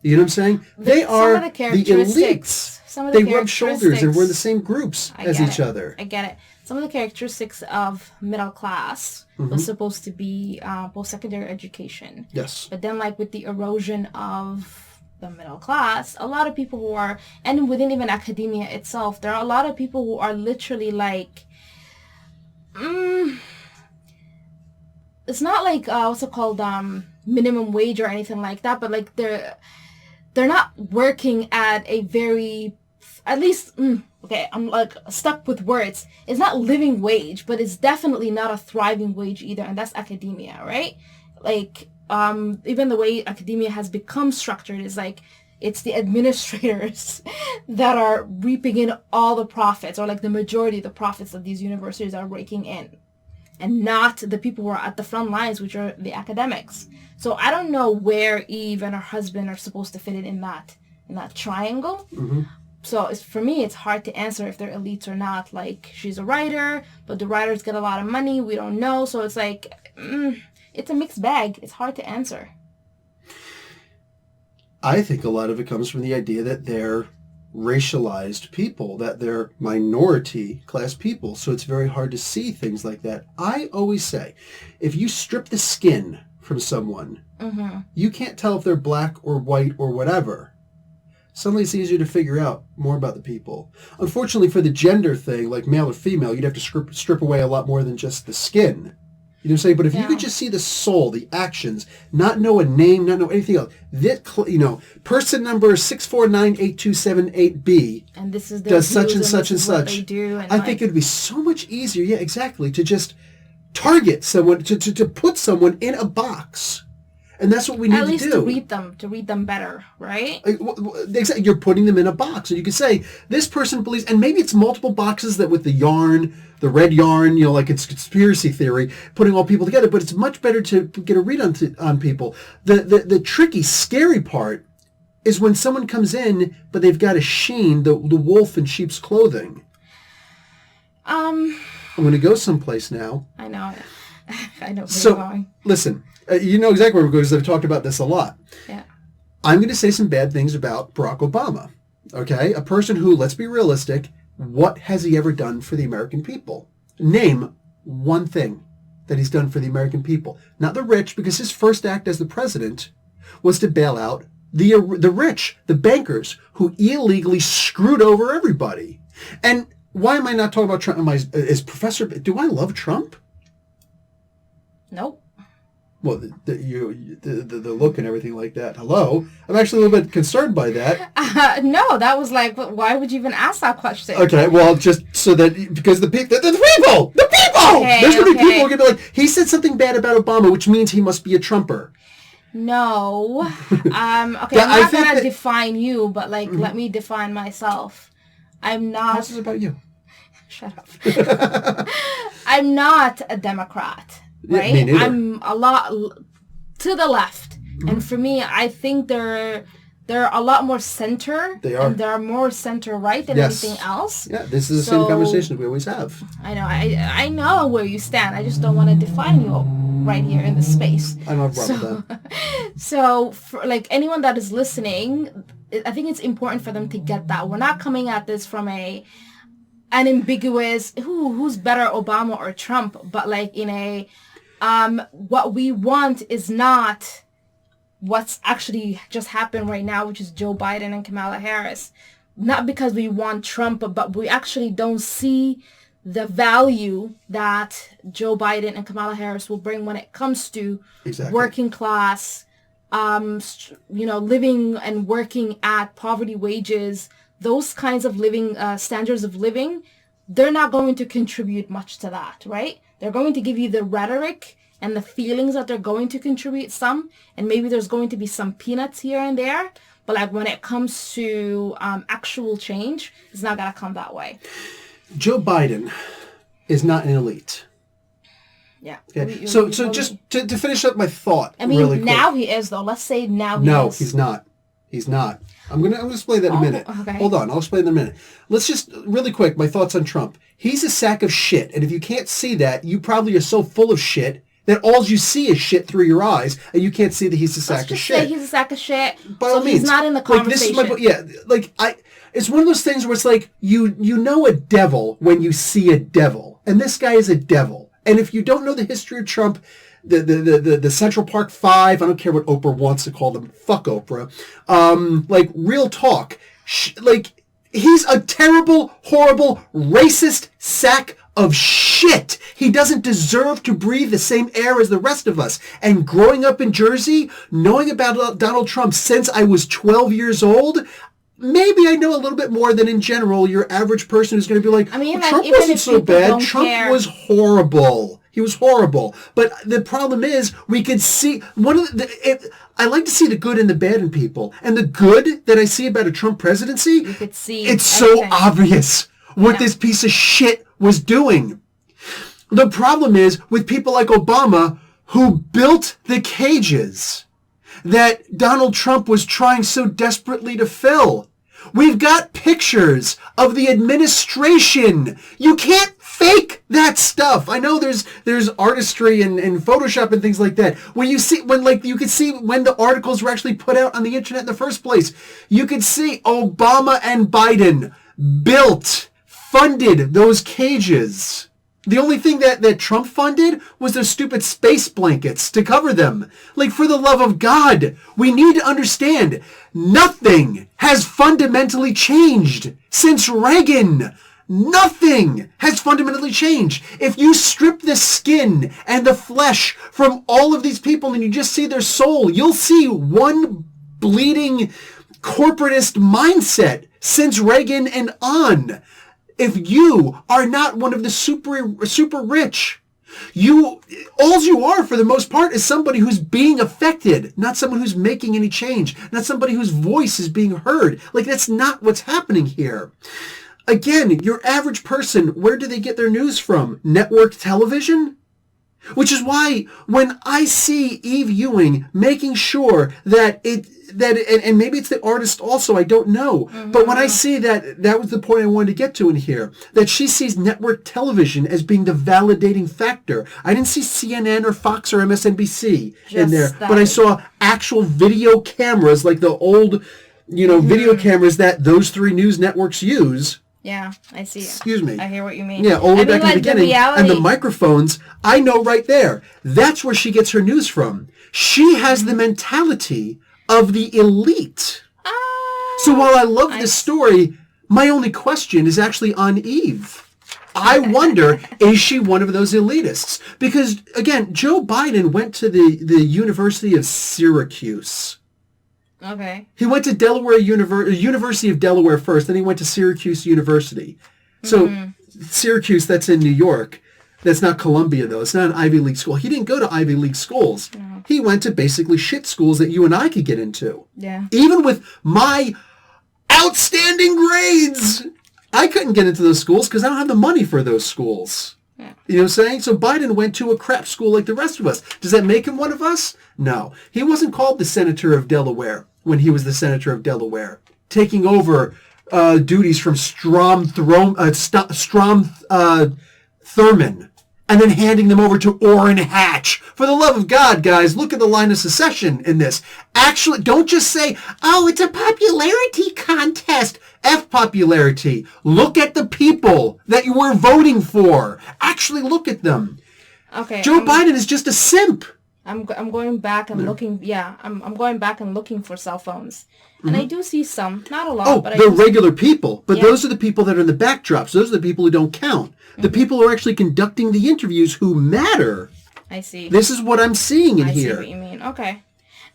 You know what I'm saying? They are the elites. They rub shoulders and we're in the same groups as each other. I get it. Some of the characteristics of middle class was supposed to be post-secondary education. Yes. But then, with the erosion of the middle class, a lot of people who are, and within even academia itself, there are a lot of people who are literally it's not what's it called, minimum wage or anything like that, but they're not working at a very, at least, okay, I'm stuck with words. It's not living wage, but it's definitely not a thriving wage either, and that's academia, right? Even the way academia has become structured is it's the administrators that are reaping in all the profits, or the majority of the profits that these universities are raking in, and not the people who are at the front lines, which are the academics. So I don't know where Eve and her husband are supposed to fit in that triangle. So for me, it's hard to answer if they're elites or not. She's a writer, but the writers get a lot of money. We don't know. So it's it's a mixed bag. It's hard to answer. I think a lot of it comes from the idea that they're racialized people, that they're minority class people. So it's very hard to see things like that. I always say, if you strip the skin from someone, you can't tell if they're black or white or whatever. Suddenly it's easier to figure out more about the people. Unfortunately for the gender thing, like male or female, you'd have to strip away a lot more than just the skin. You know what I'm saying? But if you could just see the soul, the actions, not know a name, not know anything else, person number 6498278B and this is does such and such and such. They do, and I think it would be so much easier, exactly, to just target someone, to put someone in a box And that's what we need to do. At least to read them better, right? Exactly. You're putting them in a box. And you can say, this person believes, and maybe it's multiple boxes that with the yarn, the red yarn, like it's conspiracy theory, putting all people together, but it's much better to get a read on people. The tricky, scary part is when someone comes in, but they've got a sheen, the wolf in sheep's clothing. I'm going to go someplace now. I know. I know where you're going. Listen, you know exactly where we're going because I've talked about this a lot. Yeah. I'm going to say some bad things about Barack Obama. Okay? A person who, let's be realistic, what has he ever done for the American people? Name one thing that he's done for the American people. Not the rich, because his first act as the president was to bail out the rich, the bankers, who illegally screwed over everybody. And why am I not talking about Trump? Do I love Trump? Nope. Well, the look and everything like that. Hello? I'm actually a little bit concerned by that. No, that was like, why would you even ask that question? Okay, well, just so that, because the people! Okay, there's going to be people who are going to be like, he said something bad about Obama, which means he must be a Trumper. No. Okay, I'm not going to define you, but let me define myself. I'm not... This is about you. Shut up. I'm not a Democrat. Right? Yeah, me neither. I'm a lot to the left. Mm-hmm. And for me, I think they're a lot more center. They are. And they're more center-right than anything else. Yeah, this is the same conversation we always have. I know. I know where you stand. I just don't want to define you right here in this space. I don't have a problem with that. So, for, anyone that is listening, I think it's important for them to get that. We're not coming at this from an ambiguous, who's better, Obama or Trump, but in a... what we want is not what's actually just happened right now, which is Joe Biden and Kamala Harris. Not because we want Trump, but we actually don't see the value that Joe Biden and Kamala Harris will bring when it comes to working class, living and working at poverty wages, those kinds of living, standards of living. They're not going to contribute much to that, right? They're going to give you the rhetoric and the feelings that they're going to contribute some, and maybe there's going to be some peanuts here and there, but when it comes to actual change, it's not going to come that way. Joe Biden is not an elite. Yeah. Okay. So just to finish up my thought, really quick. Now he is, though. Let's say now he is. No, he's not. He's not. I'm gonna explain that in a minute. Okay. Hold on, I'll explain that in a minute. Let's just, really quick, my thoughts on Trump. He's a sack of shit, and if you can't see that, you probably are so full of shit that all you see is shit through your eyes, and you can't see that he's a sack of shit. Let's just say he's a sack of shit, By all means. He's not in the conversation. It's one of those things where it's like, you know a devil when you see a devil, and this guy is a devil. And if you don't know the history of Trump, the Central Park Five, I don't care what Oprah wants to call them, fuck Oprah, real talk, he's a terrible, horrible, racist sack of shit. He doesn't deserve to breathe the same air as the rest of us. And growing up in Jersey, knowing about Donald Trump since I was 12 years old, maybe I know a little bit more than in general your average person who's going to be like, Trump wasn't so bad. Trump was horrible. He was horrible. But the problem is, we could see I like to see the good and the bad in people. And the good that I see about a Trump presidency, you could see it's everything. So obvious what this piece of shit was doing. The problem is with people like Obama, who built the cages that Donald Trump was trying so desperately to fill. We've got pictures of the administration. You can't fake that stuff. I know there's artistry and Photoshop and things like that. When you could see when the articles were actually put out on the internet in the first place. You could see Obama and Biden funded those cages. The only thing that Trump funded was those stupid space blankets to cover them. For the love of God, we need to understand, nothing has fundamentally changed since Reagan. Nothing has fundamentally changed. If you strip the skin and the flesh from all of these people and you just see their soul, you'll see one bleeding corporatist mindset since Reagan and on. If you are not one of the super rich, All you are, for the most part, is somebody who's being affected, not someone who's making any change, not somebody whose voice is being heard. Like, that's not what's happening here. Again, your average person, where do they get their news from? Network television? Which is why when I see Eve Ewing making sure that and maybe it's the artist also, I don't know. Mm-hmm. But when I see that was the point I wanted to get to in here, that she sees network television as being the validating factor. I didn't see CNN or Fox or MSNBC in there, but I saw actual video cameras, like the old, video cameras that those three news networks use. Yeah, I see. Excuse me. I hear what you mean. Yeah, all the way back in the beginning. And the microphones, I know right there. That's where she gets her news from. She has the mentality of the elite. So while I love this story, my only question is actually on Eve. I wonder, is she one of those elitists? Because, again, Joe Biden went to the University of Syracuse. Okay. He went to University of Delaware first, then he went to Syracuse University. So Syracuse, that's in New York. That's not Columbia, though. It's not an Ivy League school. He didn't go to Ivy League schools. No. He went to basically shit schools that you and I could get into. Yeah. Even with my outstanding grades, I couldn't get into those schools because I don't have the money for those schools. Yeah. You know what I'm saying? So Biden went to a crap school like the rest of us. Does that make him one of us? No. He wasn't called the Senator of Delaware when he was the Senator of Delaware, taking over duties from Strom Thurmond, and then handing them over to Orrin Hatch. For the love of God, guys, look at the line of secession in this. Actually, don't just say, oh, it's a popularity contest. F popularity. Look at the people that you were voting for. Actually look at them. Okay. Joe Biden is just a simp. I'm going back and looking. Yeah, I'm going back and looking for cell phones, and I do see some, not a lot. But they're regular people. But those are the people that are in the backdrops. Those are the people who don't count. The people who are actually conducting the interviews who matter. I see. This is what I'm seeing in here. I see what you mean. Okay.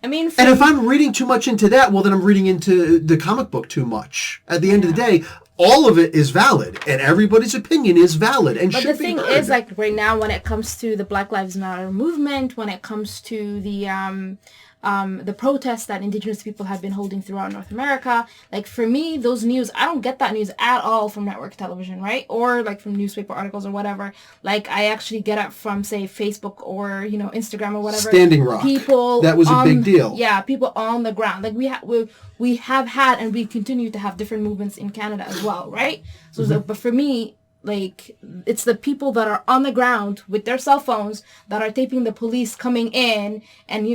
I mean, and if I'm reading too much into that, well, then I'm reading into the comic book too much. At the end of the day, all of it is valid, and everybody's opinion is valid and should be heard. But the thing is, like, right now, when it comes to the Black Lives Matter movement, when it comes to the protests that Indigenous people have been holding throughout North America, like, for me, those news, I don't get that news at all from network television, right? Or, like, from newspaper articles or whatever. Like, I actually get it from, say, Facebook or, Instagram or whatever. Standing Rock. People that was a big deal. Yeah, people on the ground. Like, we have had and we continue to have different movements in Canada as well, right? So, but for me, like, it's the people that are on the ground with their cell phones that are taping the police coming in and,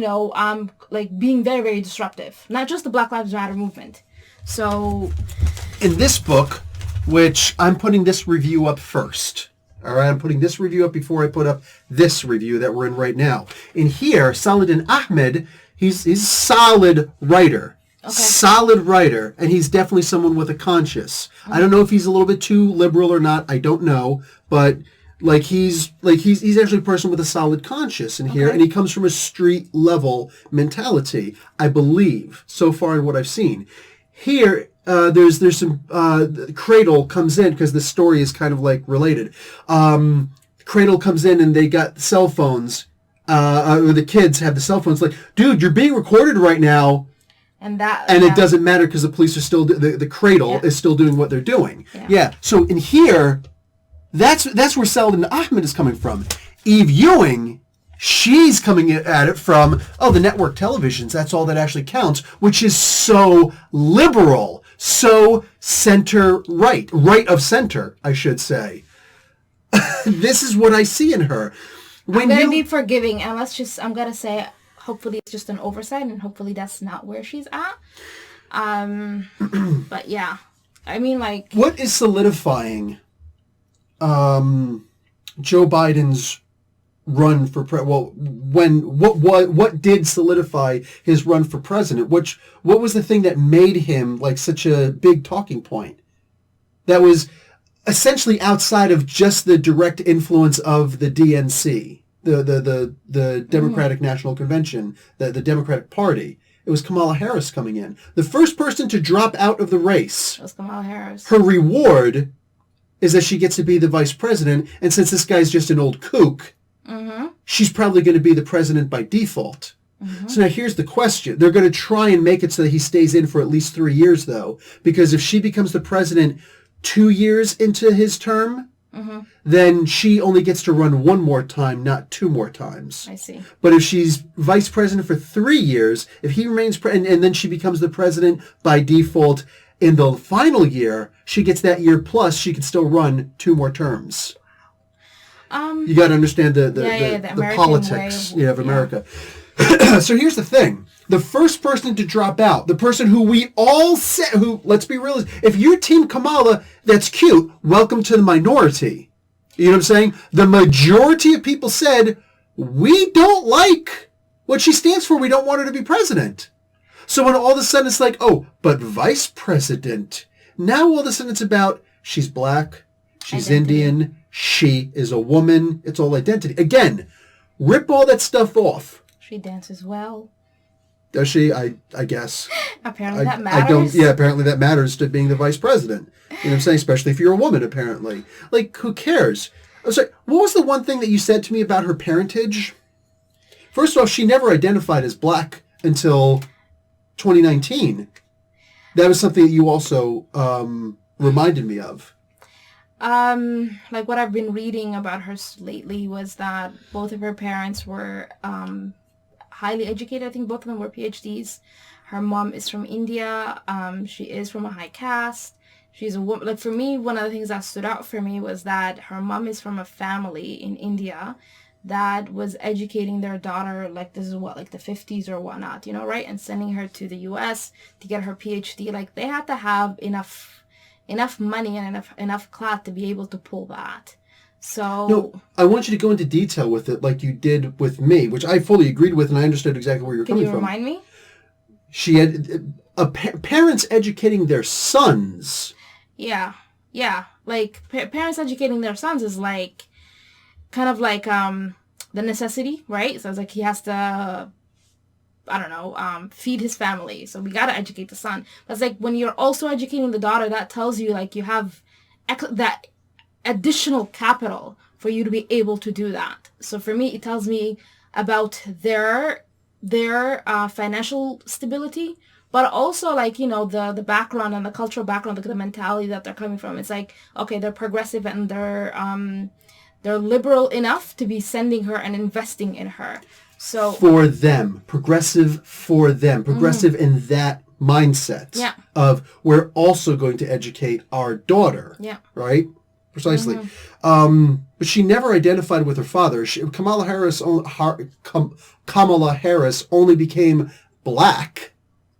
like, being very, very disruptive. Not just the Black Lives Matter movement. So, in this book, which I'm putting this review up first. All right, I'm putting this review up before I put up this review that we're in right now. In here, Saladin Ahmed, he's a solid writer. Okay. Solid writer, and he's definitely someone with a conscience. I don't know if he's a little bit too liberal or not. I don't know, but he's actually a person with a solid conscience in here, and he comes from a street level mentality, I believe, so far in what I've seen. Here, there's some Cradle comes in because the story is kind of like related. Cradle comes in and they got cell phones. Or the kids have the cell phones. Like, dude, you're being recorded right now. And it doesn't matter because the police are still the Cradle is still doing what they're doing. Yeah. So in here, that's where Saladin Ahmed is coming from. Eve Ewing, she's coming at it from the network televisions. That's all that actually counts, which is so liberal, so center right of center, I should say. This is what I see in her. I'm gonna be forgiving, and I'm gonna say, hopefully it's just an oversight, and hopefully that's not where she's at. But yeah, I mean, like, what is solidifying Joe Biden's run for what did solidify his run for president? What was the thing that made him like such a big talking point? That was essentially outside of just the direct influence of the DNC, the Democratic National Convention, the Democratic Party. It was Kamala Harris coming in. The first person to drop out of the race. It was Kamala Harris. Her reward is that she gets to be the vice president, and since this guy's just an old kook, she's probably going to be the president by default. So now here's the question. They're going to try and make it so that he stays in for at least 3 years, though, because if she becomes the president 2 years into his term, then she only gets to run 1 more time, not 2 more times. I see. But if she's vice president for 3 years, if he remains and then she becomes the president by default in the final year, she gets that year plus. She can still run 2 more terms. You got to understand the politics of America. So here's the thing. The first person to drop out, the person who we all said, let's be realistic, if you're Team Kamala, that's cute, welcome to the minority. You know what I'm saying? The majority of people said, we don't like what she stands for. We don't want her to be president. So when all of a sudden it's like, oh, but vice president. Now all of a sudden it's about, she's black, she's Indian, she is a woman. It's all identity. Again, rip all that stuff off. She dances well. Does she? I guess. Apparently that matters. Apparently that matters to being the vice president. You know what I'm saying? Especially if you're a woman, apparently. Like, who cares? I was like, what was the one thing that you said to me about her parentage? First off, she never identified as black until 2019. That was something that you also reminded me of. Like what I've been reading about her lately was that both of her parents were highly educated. I think both of them were PhDs. Her mom is from India. She is from a high caste. She's a woman. Like for me, one of the things that stood out for me was that her mom is from a family in India that was educating their daughter, like this is what, like the 50s or whatnot, you know, right? And sending her to the US to get her PhD. Like they had to have enough money and enough clout to be able to pull that. So no, I want you to go into detail with it like you did with me, which I fully agreed with, and I understood exactly where you're coming from. Can you remind me? She had parents educating their sons. Yeah. Like parents educating their sons is like kind of like the necessity, right? So it's like he has to, I don't know, feed his family. So we got to educate the son. That's like when you're also educating the daughter, that tells you like you have that additional capital for you to be able to do that. So for me, it tells me about their financial stability, but also like, you know, the background and the cultural background, the mentality that they're coming from. It's like, okay, they're progressive and they're liberal enough to be sending her and investing in her. So for them, progressive in that mindset of we're also going to educate our daughter. Yeah. Right? Precisely. But she never identified with her father. Kamala Harris only became black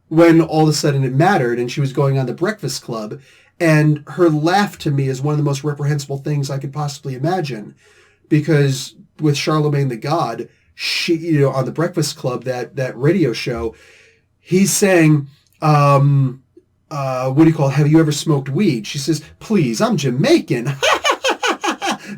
when all of a sudden it mattered and she was going on the Breakfast Club. And her laugh to me is one of the most reprehensible things I could possibly imagine. Because with Charlemagne the God, she, you know, on the Breakfast Club, that radio show, he's saying, what do you call it? Have you ever smoked weed? She says, please, I'm Jamaican.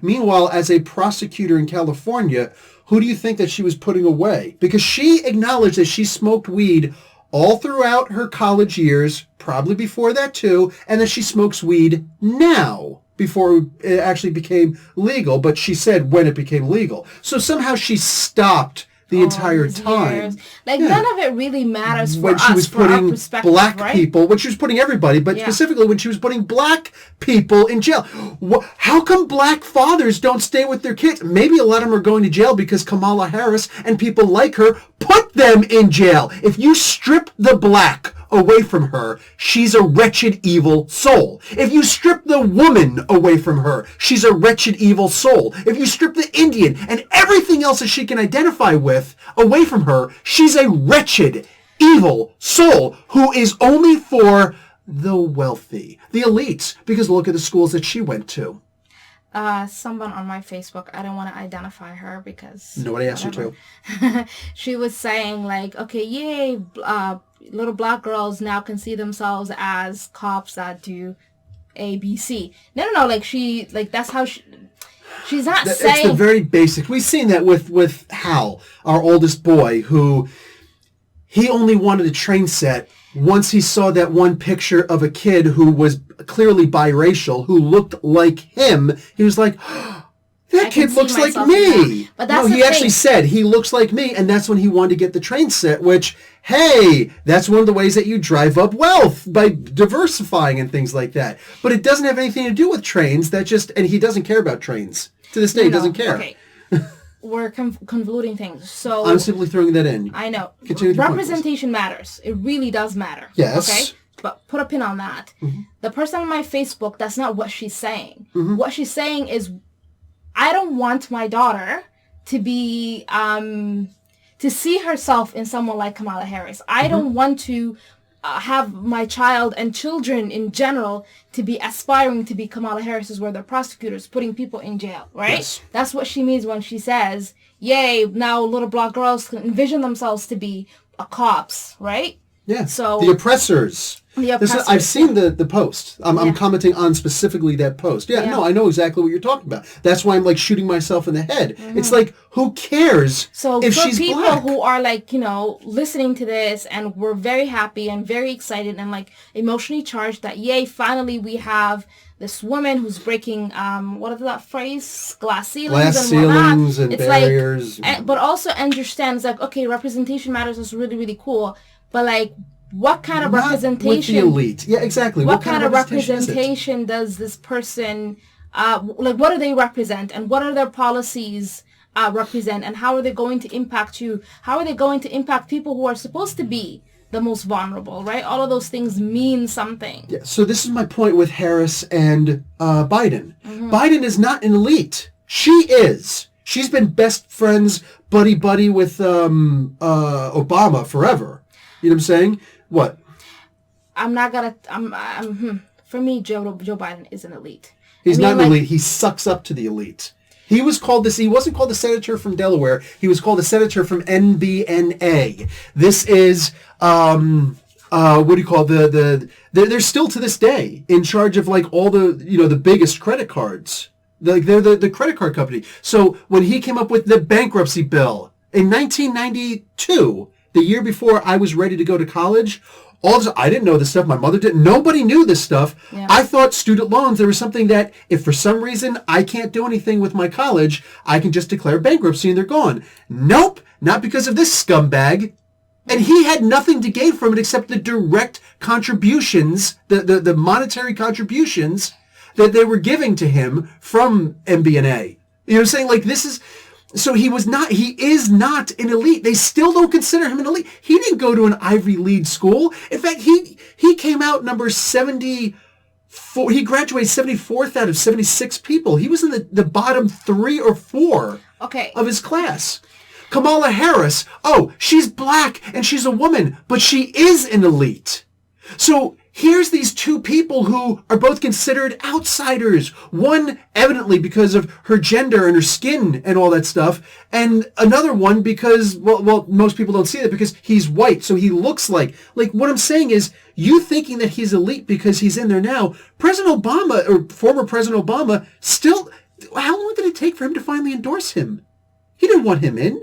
Meanwhile, as a prosecutor in California, who do you think that she was putting away? Because she acknowledged that she smoked weed all throughout her college years, probably before that too, and that she smokes weed now, before it actually became legal, but she said when it became legal. So somehow she stopped the entire time. Years. Like none of it really matters for when us, she was putting black right? people, when she was putting everybody, but specifically when she was putting black people in jail. How come black fathers don't stay with their kids? Maybe a lot of them are going to jail because Kamala Harris and people like her put them in jail. If you strip the black away from her, she's a wretched, evil soul. If you strip the woman away from her, she's a wretched, evil soul. If you strip the Indian and everything else that she can identify with away from her, she's a wretched, evil soul who is only for the wealthy, the elites, because look at the schools that she went to. Someone on my Facebook, I don't want to identify her because nobody asked you to. She was saying like, okay, yay, little black girls now can see themselves as cops that do A, B, C. No, like that's how she's not saying. It's the very basic. We've seen that with Hal, our oldest boy, who he only wanted a train set once he saw that one picture of a kid who was clearly biracial, who looked like him. He was like, oh, That kid looks like me. But that's he actually said he looks like me, and that's when he wanted to get the train set, which, hey, that's one of the ways that you drive up wealth, by diversifying and things like that. But it doesn't have anything to do with trains. And he doesn't care about trains. To this day, he doesn't care. Okay. We're convoluting things. So I'm simply throwing that in. I know. Continue Representation matters. It really does matter. Yes. Okay? But put a pin on that. Mm-hmm. The person on my Facebook, that's not what she's saying. Mm-hmm. What she's saying is, I don't want my daughter to be, to see herself in someone like Kamala Harris. I don't want to have my child and children in general to be aspiring to be Kamala Harris's, where they're prosecutors putting people in jail, right? Yes. That's what she means when she says, yay, now little black girls can envision themselves to be cops, right? Yeah, so the oppressors. I've seen the post. I'm commenting on specifically that post. Yeah, no, I know exactly what you're talking about. That's why I'm like shooting myself in the head. Mm-hmm. It's like, who cares if she's people black? Who are like, listening to this and we're very happy and very excited and like emotionally charged that, yay, finally we have this woman who's breaking, what is that phrase? Glass ceilings and barriers. Like, but also understand, it's like, okay, representation matters is really, really cool. But like, what kind of representation? With the elite. Yeah, exactly. What kind of representation does this person, what do they represent? And what are their policies represent? And how are they going to impact you? How are they going to impact people who are supposed to be the most vulnerable, right? All of those things mean something. Yeah, so this is my point with Harris and Biden. Mm-hmm. Biden is not an elite. She is. She's been best friends, buddy with Obama forever. You know what I'm saying? What? For me, Joe Biden is an elite. He's not an elite. He sucks up to the elite. He was called this. He wasn't called the senator from Delaware. He was called a senator from NBNA. This is what do you call they're still to this day in charge of like all the the biggest credit cards. Like they're the credit card company. So when he came up with the bankruptcy bill in 1992. The year before I was ready to go to college, I didn't know this stuff. My mother didn't. Nobody knew this stuff. Yeah. I thought student loans, there was something that if for some reason I can't do anything with my college, I can just declare bankruptcy and they're gone. Nope, not because of this scumbag. And he had nothing to gain from it except the direct contributions, the monetary contributions that they were giving to him from MBNA. You know what I'm saying? Like this is... So he is not an elite. They still don't consider him an elite. He didn't go to an Ivy League school. In fact, he came out number 74. He graduated 74th out of 76 people. He was in the bottom 3 or 4 of his class. Kamala Harris, she's black and she's a woman, but she is an elite. So here's these two people who are both considered outsiders. One evidently because of her gender and her skin and all that stuff, and another one because, well, most people don't see that because he's white, so he looks like what I'm saying is, you thinking that he's elite because he's in there now, President Obama, or former President Obama, still, how long did it take for him to finally endorse him? He didn't want him in.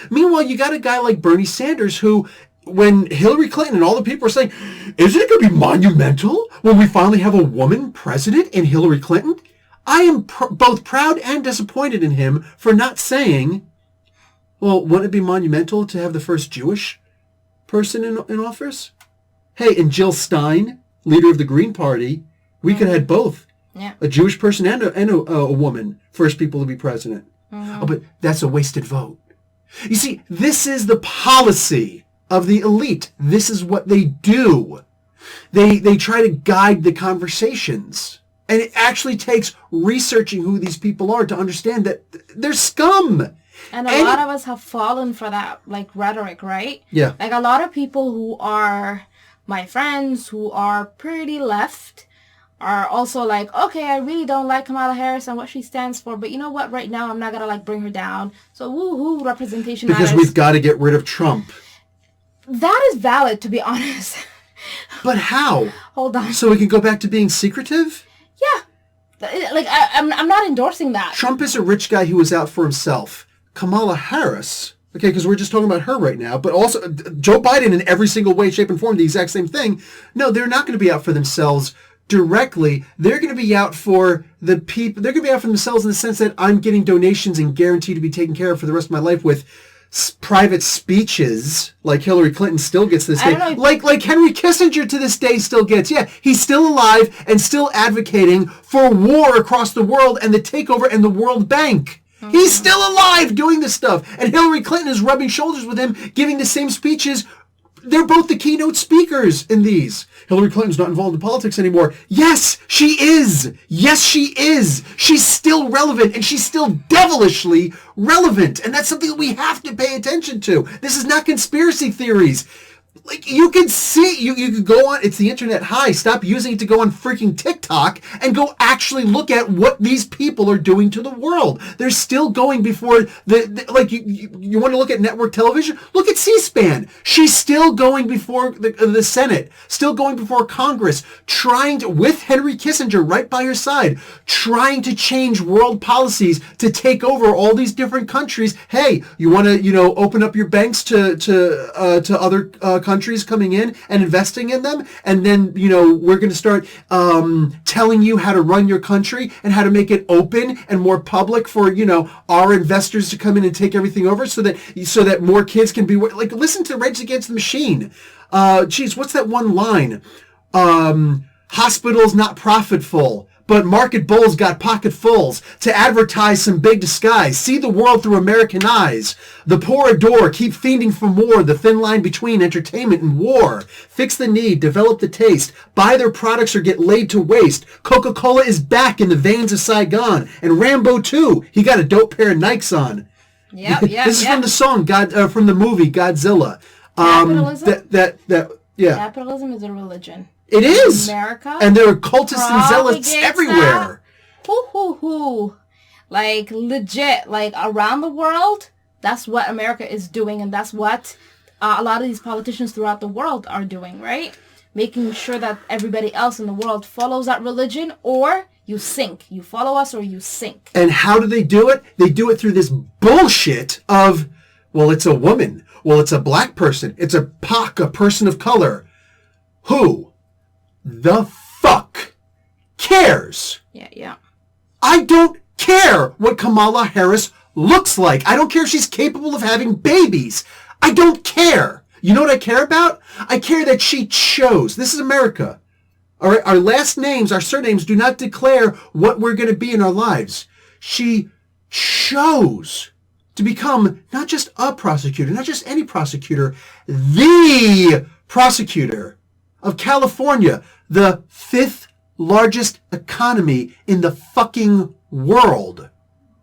Meanwhile, you got a guy like Bernie Sanders who... When Hillary Clinton and all the people are saying, isn't it going to be monumental when we finally have a woman president in Hillary Clinton? I am both proud and disappointed in him for not saying, well, wouldn't it be monumental to have the first Jewish person in office? Hey, and Jill Stein, leader of the Green Party, we could have had both. Yeah. A Jewish person and a woman, first people to be president. Mm-hmm. But that's a wasted vote. You see, this is the policy of the elite. This is what they do. They try to guide the conversations. And it actually takes researching who these people are to understand that they're scum. And a lot of us have fallen for that, like, rhetoric, right? Yeah. Like, a lot of people who are my friends, who are pretty left, are also like, okay, I really don't like Kamala Harris and what she stands for, but you know what? Right now, I'm not going to, bring her down. So, woo-hoo, representation matters. Because we've got to get rid of Trump. That is valid, to be honest. But how? Hold on. So we can go back to being secretive? Yeah. I'm not endorsing that. Trump is a rich guy who was out for himself. Kamala Harris, okay, because we're just talking about her right now, but also Joe Biden in every single way, shape, and form, the exact same thing. No, they're not going to be out for themselves directly, they're going to be out for the people. They're going to be out for themselves in the sense that I'm getting donations and guaranteed to be taken care of for the rest of my life with private speeches like Hillary Clinton still gets to this day. Like Henry Kissinger to this day still gets. Yeah, he's still alive and still advocating for war across the world and the takeover and the World Bank. Mm-hmm. He's still alive doing this stuff. And Hillary Clinton is rubbing shoulders with him, giving the same speeches. They're both the keynote speakers in these. Hillary Clinton's not involved in politics anymore. Yes, she is. Yes, she is. She's still relevant, and she's still devilishly relevant. And that's something that we have to pay attention to. This is not conspiracy theories. Like, you can see, you can go on, it's the internet. Hi, stop using it to go on freaking TikTok and go actually look at what these people are doing to the world. They're still going before like, you want to look at network television? Look at C-SPAN. She's still going before the Senate, still going before Congress, trying to, with Henry Kissinger right by her side, trying to change world policies to take over all these different countries. Hey, you want to, open up your banks to other countries coming in and investing in them, and then we're going to start telling you how to run your country and how to make it open and more public for our investors to come in and take everything over, so that more kids can be like. Listen to Rage Against the Machine. What's that one line? Hospitals not profitful, but market bulls got pocketfuls to advertise some big disguise. See the world through American eyes. The poor adore, keep fiending for more. The thin line between entertainment and war. Fix the need, develop the taste. Buy their products or get laid to waste. Coca-Cola is back in the veins of Saigon. And Rambo too. He got a dope pair of Nikes on. Yeah. This is from the song, from the movie Godzilla. Capitalism? Yeah. Capitalism is a religion. It is. America. And there are cultists and zealots everywhere. Like, legit, like, around the world, that's what America is doing, and that's what a lot of these politicians throughout the world are doing, right? Making sure that everybody else in the world follows that religion, or you sink. You follow us or you sink. And how do they do it? They do it through this bullshit of, well, it's a woman. Well, it's a black person. It's a person of color. Who the fuck cares? Yeah. I don't care what Kamala Harris looks like. I don't care if she's capable of having babies. I don't care. You know what I care about? I care that she chose. This is America. All right, our last names, our surnames do not declare what we're going to be in our lives. She chose to become not just a prosecutor, not just any prosecutor, the prosecutor of California, the 5th largest economy in the fucking world.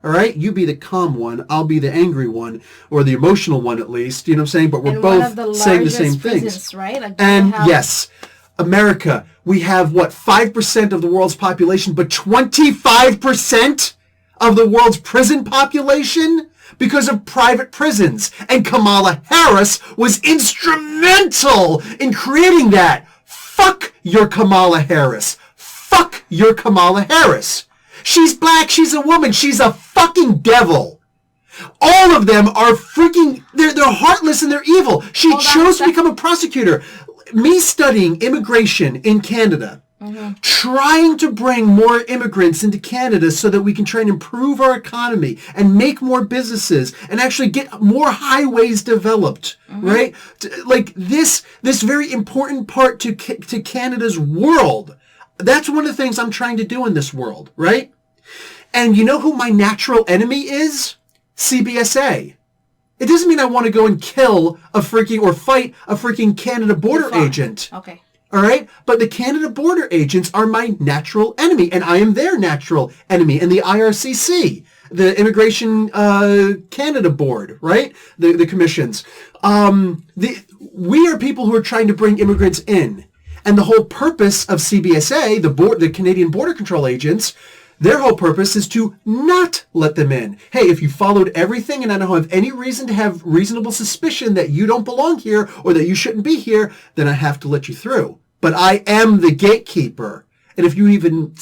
All right? You be the calm one, I'll be the angry one, or the emotional one at least, you know what I'm saying? But we're both saying the same things. Right? Like, and yes, America, we have, 5% of the world's population, but 25% of the world's prison population because of private prisons. And Kamala Harris was instrumental in creating that. Fuck your Kamala Harris. Fuck your Kamala Harris. She's black, she's a woman, she's a fucking devil. All of them are freaking, they're heartless and they're evil. She chose to become a prosecutor. Me studying immigration in Canada, trying to bring more immigrants into Canada so that we can try and improve our economy and make more businesses and actually get more highways developed, right? Like this very important part to Canada's world. That's one of the things I'm trying to do in this world, right? And you know who my natural enemy is? CBSA. It doesn't mean I want to go and kill or fight a freaking Canada border agent. Okay. All right? But the Canada border agents are my natural enemy, and I am their natural enemy. And the IRCC, the Immigration Canada Board, right? The commissions. We are people who are trying to bring immigrants in. And the whole purpose of CBSA, the Canadian Border Control agents, their whole purpose is to not let them in. Hey, if you followed everything and I don't have any reason to have reasonable suspicion that you don't belong here or that you shouldn't be here, then I have to let you through. But I am the gatekeeper. And if you even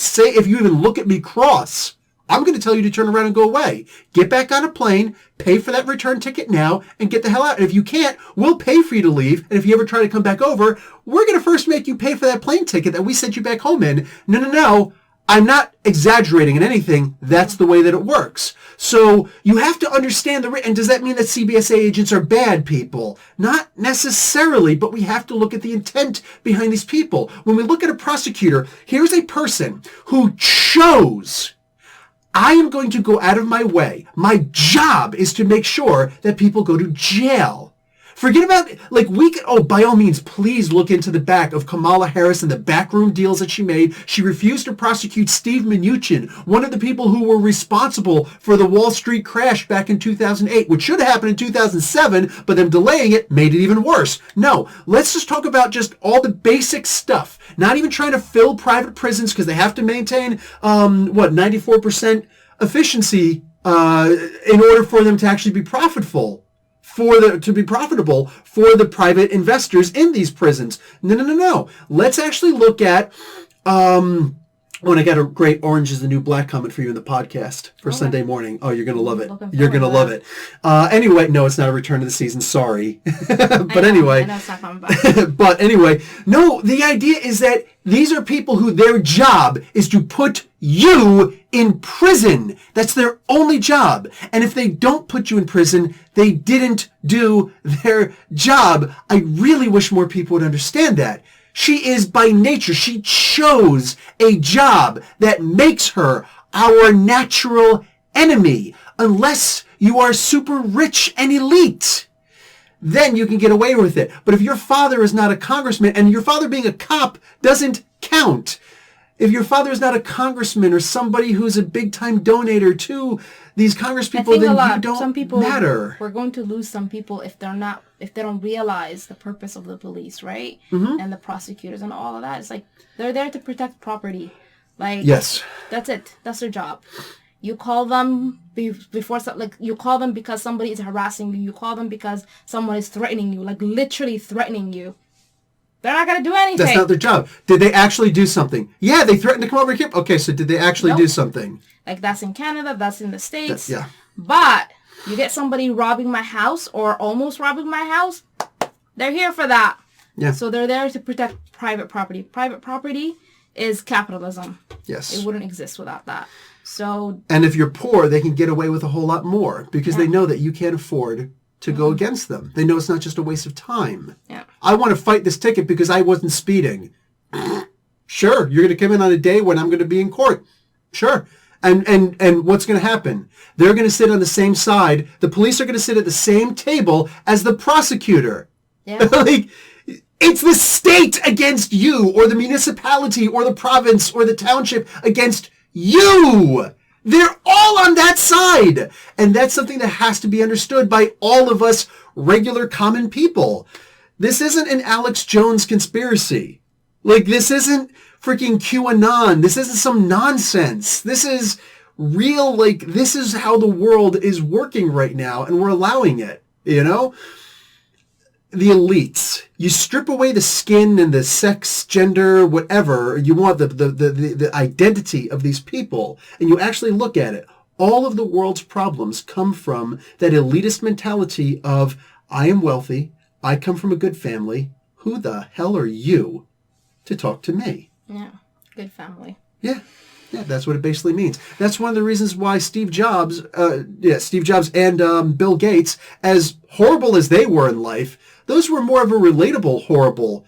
look at me cross, I'm going to tell you to turn around and go away. Get back on a plane, pay for that return ticket now, and get the hell out. And if you can't, we'll pay for you to leave. And if you ever try to come back over, we're going to first make you pay for that plane ticket that we sent you back home in. No. I'm not exaggerating in anything. That's the way that it works. So you have to understand and does that mean that CBSA agents are bad people? Not necessarily, but we have to look at the intent behind these people. When we look at a prosecutor, here's a person who chose, I am going to go out of my way. My job is to make sure that people go to jail. Forget about, by all means, please look into the back of Kamala Harris and the backroom deals that she made. She refused to prosecute Steve Mnuchin, one of the people who were responsible for the Wall Street crash back in 2008, which should have happened in 2007, but them delaying it made it even worse. No, let's just talk about just all the basic stuff. Not even trying to fill private prisons because they have to maintain, 94% efficiency in order for them to actually be profitable. To be profitable for the private investors in these prisons. No. Let's actually look at, I got a great Orange is the New Black comment for you in the podcast for Sunday morning. Oh, you're going to love it. You're going to love it. Anyway, no, it's not a return to the season. Sorry. But anyway. But anyway, no, the idea is that these are people who their job is to put you in prison. That's their only job. And if they don't put you in prison, they didn't do their job. I really wish more people would understand that. She is by nature, she chose a job that makes her our natural enemy. Unless you are super rich and elite, then you can get away with it. But if your father is not a congressman, and your father being a cop doesn't count. If your father is not a congressman or somebody who's a big-time donator to these congresspeople, then you don't matter. We're going to lose some people if they don't realize the purpose of the police, right? Mm-hmm. And the prosecutors and all of that. It's like they're there to protect property. Yes, that's it. That's their job. You call them you call them because somebody is harassing you. You call them because someone is threatening you, literally threatening you. They're not going to do anything. That's not their job. Did they actually do something? Yeah, they threatened to come over here. Okay, so did they actually do something? That's in Canada. That's in the States. Yeah. But you get somebody robbing my house or almost robbing my house, they're here for that. Yeah. So they're there to protect private property. Private property is capitalism. Yes. It wouldn't exist without that. So. And if you're poor, they can get away with a whole lot more because they know that you can't afford to go against them. They know it's not just a waste of time. Yeah. I want to fight this ticket because I wasn't speeding. Sure, you're going to come in on a day when I'm going to be in court. Sure. And what's going to happen? They're going to sit on the same side. The police are going to sit at the same table as the prosecutor. Yeah. It's the state against you, or the municipality, or the province, or the township against you. They're all on that side. And that's something that has to be understood by all of us regular common people. This isn't an Alex Jones conspiracy. This isn't freaking QAnon. This isn't some nonsense. This is real, this is how the world is working right now, and we're allowing it, The elites. You strip away the skin and the sex, gender, whatever. You want the identity of these people, and you actually look at it. All of the world's problems come from that elitist mentality of, I am wealthy, I come from a good family, who the hell are you to talk to me? Yeah, good family. Yeah, that's what it basically means. That's one of the reasons why Steve Jobs and Bill Gates, as horrible as they were in life, those were more of a relatable, horrible,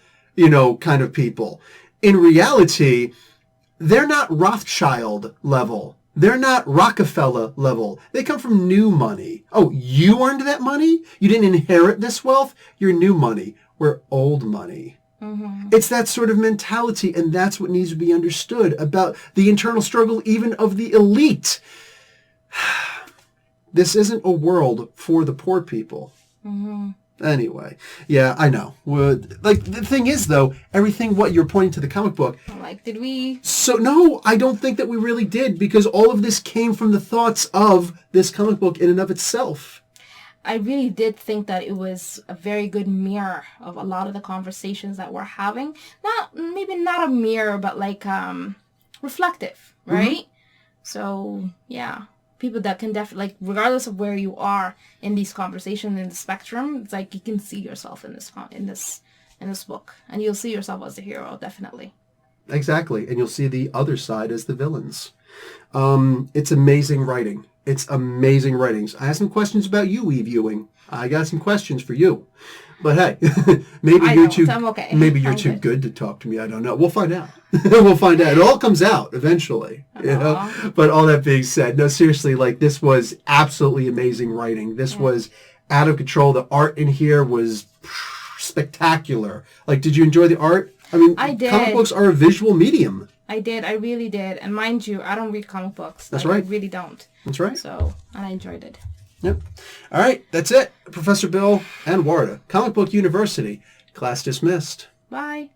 kind of people. In reality, they're not Rothschild level. They're not Rockefeller level. They come from new money. Oh, you earned that money? You didn't inherit this wealth? You're new money. We're old money. Mm-hmm. It's that sort of mentality, and that's what needs to be understood about the internal struggle even of the elite. This isn't a world for the poor people. Mm-hmm. Anyway, yeah, I know. The thing is, though, everything what you're pointing to the comic book. Did we? So, no, I don't think that we really did, because all of this came from the thoughts of this comic book in and of itself. I really did think that it was a very good mirror of a lot of the conversations that we're having. Maybe not a mirror, but reflective, right? Mm-hmm. So yeah, people that can definitely, like, regardless of where you are in these conversations in the spectrum, it's like you can see yourself in this book, and you'll see yourself as the hero, definitely. Exactly, and you'll see the other side as the villains. It's amazing writing. It's amazing writings. I have some questions about you, Eve Ewing. I got some questions for you. But hey, maybe I'm okay. Maybe you're too good to talk to me. I don't know. We'll find out. We'll find out. It all comes out eventually. You know? But all that being said, no, seriously, like, this was absolutely amazing writing. This was out of control. The art in here was spectacular. Like, did you enjoy the art? I mean, I did. Comic books are a visual medium. I did. I really did. And mind you, I don't read comic books. That's right. I really don't. That's right. So, and I enjoyed it. Yep. All right. That's it. Professor Bill and Warda, Comic Book University. Class dismissed. Bye.